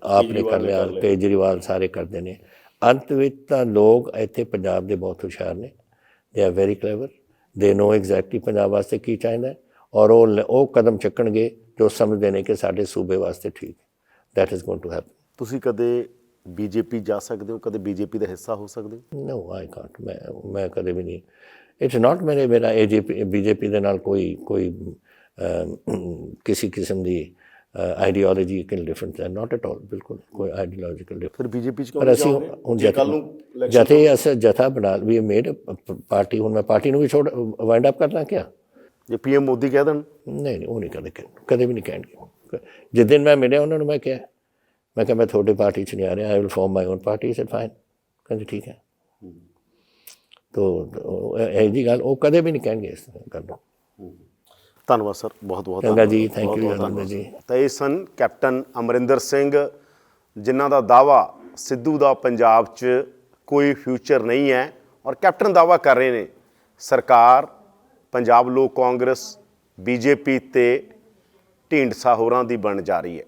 ਆਪ ਨੇ ਕਰ ਲਿਆ, ਕੇਜਰੀਵਾਲ ਸਾਰੇ ਕਰਦੇ ਨੇ। ਅੰਤ ਵਿੱਚ ਤਾਂ ਲੋਕ ਇੱਥੇ ਪੰਜਾਬ ਦੇ ਬਹੁਤ ਹੁਸ਼ਿਆਰ ਨੇ। ਦੇ ਆਰ ਵੈਰੀ ਕਲੈਵਰ, ਦੇ ਨੋ ਐਗਜ਼ੈਕਟਲੀ ਪੰਜਾਬ ਵਾਸਤੇ ਕੀ ਚਾਹੀਦਾ, ਔਰ ਉਹ ਕਦਮ ਚੱਕਣਗੇ ਜੋ ਸਮਝਦੇ ਨੇ ਕਿ ਸਾਡੇ ਸੂਬੇ ਵਾਸਤੇ ਠੀਕ ਹੈ। That is going to happen. ਤੁਸੀਂ ਕਦੇ ਬੀਜੇਪੀ ਜਾ ਸਕਦੇ ਹੋ? ਕਦੇ ਬੀਜੇਪੀ ਦਾ ਹਿੱਸਾ ਹੋ ਸਕਦੇ ਹੋ? ਨੋ, ਆਈ ਕਾਂਟ। ਮੈਂ ਕਦੇ ਵੀ ਨਹੀਂ। ਇਟਸ ਨਾਟ ਮੇਰਾ ਬੀਜੇਪੀ ਦੇ ਨਾਲ ਕੋਈ ਕਿਸੇ ਕਿਸਮ ਦੀ ਆਈਡੀਓਲੋਜੀਕਲ ਡਿਫਰੈਂਸ ਹੈ, ਨਾਟ ਐਟ ਆਲ। ਬਿਲਕੁਲ ਕੋਈ ਆਈਡੀਓਲੋਜੀਕਲ ਡਿਫਰੈਂਸ। ਫਿਰ ਬੀਜੇਪੀ 'ਚ ਕਿਉਂ ਪਰ ਅਸੀਂ ਹੁਣ ਜਥੇ ਬਣਾ ਵੀ ਮੇਡ ਪਾਰਟੀ। ਹੁਣ ਮੈਂ ਪਾਰਟੀ ਨੂੰ ਵੀ ਵਾਈਂਡ ਅਪ ਕਰਨਾ ਕਿਆ? ਜੇ ਪੀਐਮ ਮੋਦੀ ਕਹਿ ਦੇਣ? ਨਹੀਂ, ਉਹ ਨਹੀਂ ਕਦੇ ਵੀ ਨਹੀਂ ਕਹਿਣਗੇ। ਜਿਸ ਦਿਨ ਮੈਂ ਮਿਲਿਆ ਉਹਨਾਂ ਨੂੰ, ਮੈਂ ਕਿਹਾ ਮੈਂ ਤੁਹਾਡੀ ਪਾਰਟੀ 'ਚ ਨਹੀਂ ਆ ਰਿਹਾ, I will form my own party. Said fine. ਕਹਿੰਦੇ ਠੀਕ ਹੈ। ਤੋ ਇਹ ਜੀ ਗੱਲ ਉਹ ਕਦੇ ਵੀ ਨਹੀਂ ਕਹਿਣਗੇ ਇਸ ਗੱਲ ਨੂੰ। ਧੰਨਵਾਦ ਸਰ, ਬਹੁਤ ਬਹੁਤ ਚੰਗਾ ਜੀ, ਥੈਂਕ ਯੂ ਜੀ। ਤਾਂ ਇਹ ਸਨ ਕੈਪਟਨ ਅਮਰਿੰਦਰ ਸਿੰਘ, ਜਿਨ੍ਹਾਂ ਦਾ ਦਾਅਵਾ ਸਿੱਧੂ ਦਾ ਪੰਜਾਬ 'ਚ ਕੋਈ ਫਿਊਚਰ ਨਹੀਂ ਹੈ। ਔਰ ਕੈਪਟਨ ਦਾਅਵਾ ਕਰ ਰਹੇ ਨੇ ਸਰਕਾਰ ਪੰਜਾਬ ਲੋਕ ਕਾਂਗਰਸ, ਬੀਜੇਪੀ ਤੇ ਢੀਂਡਸਾ ਹੋਰਾਂ ਦੀ ਬਣ ਜਾ ਰਹੀ ਹੈ।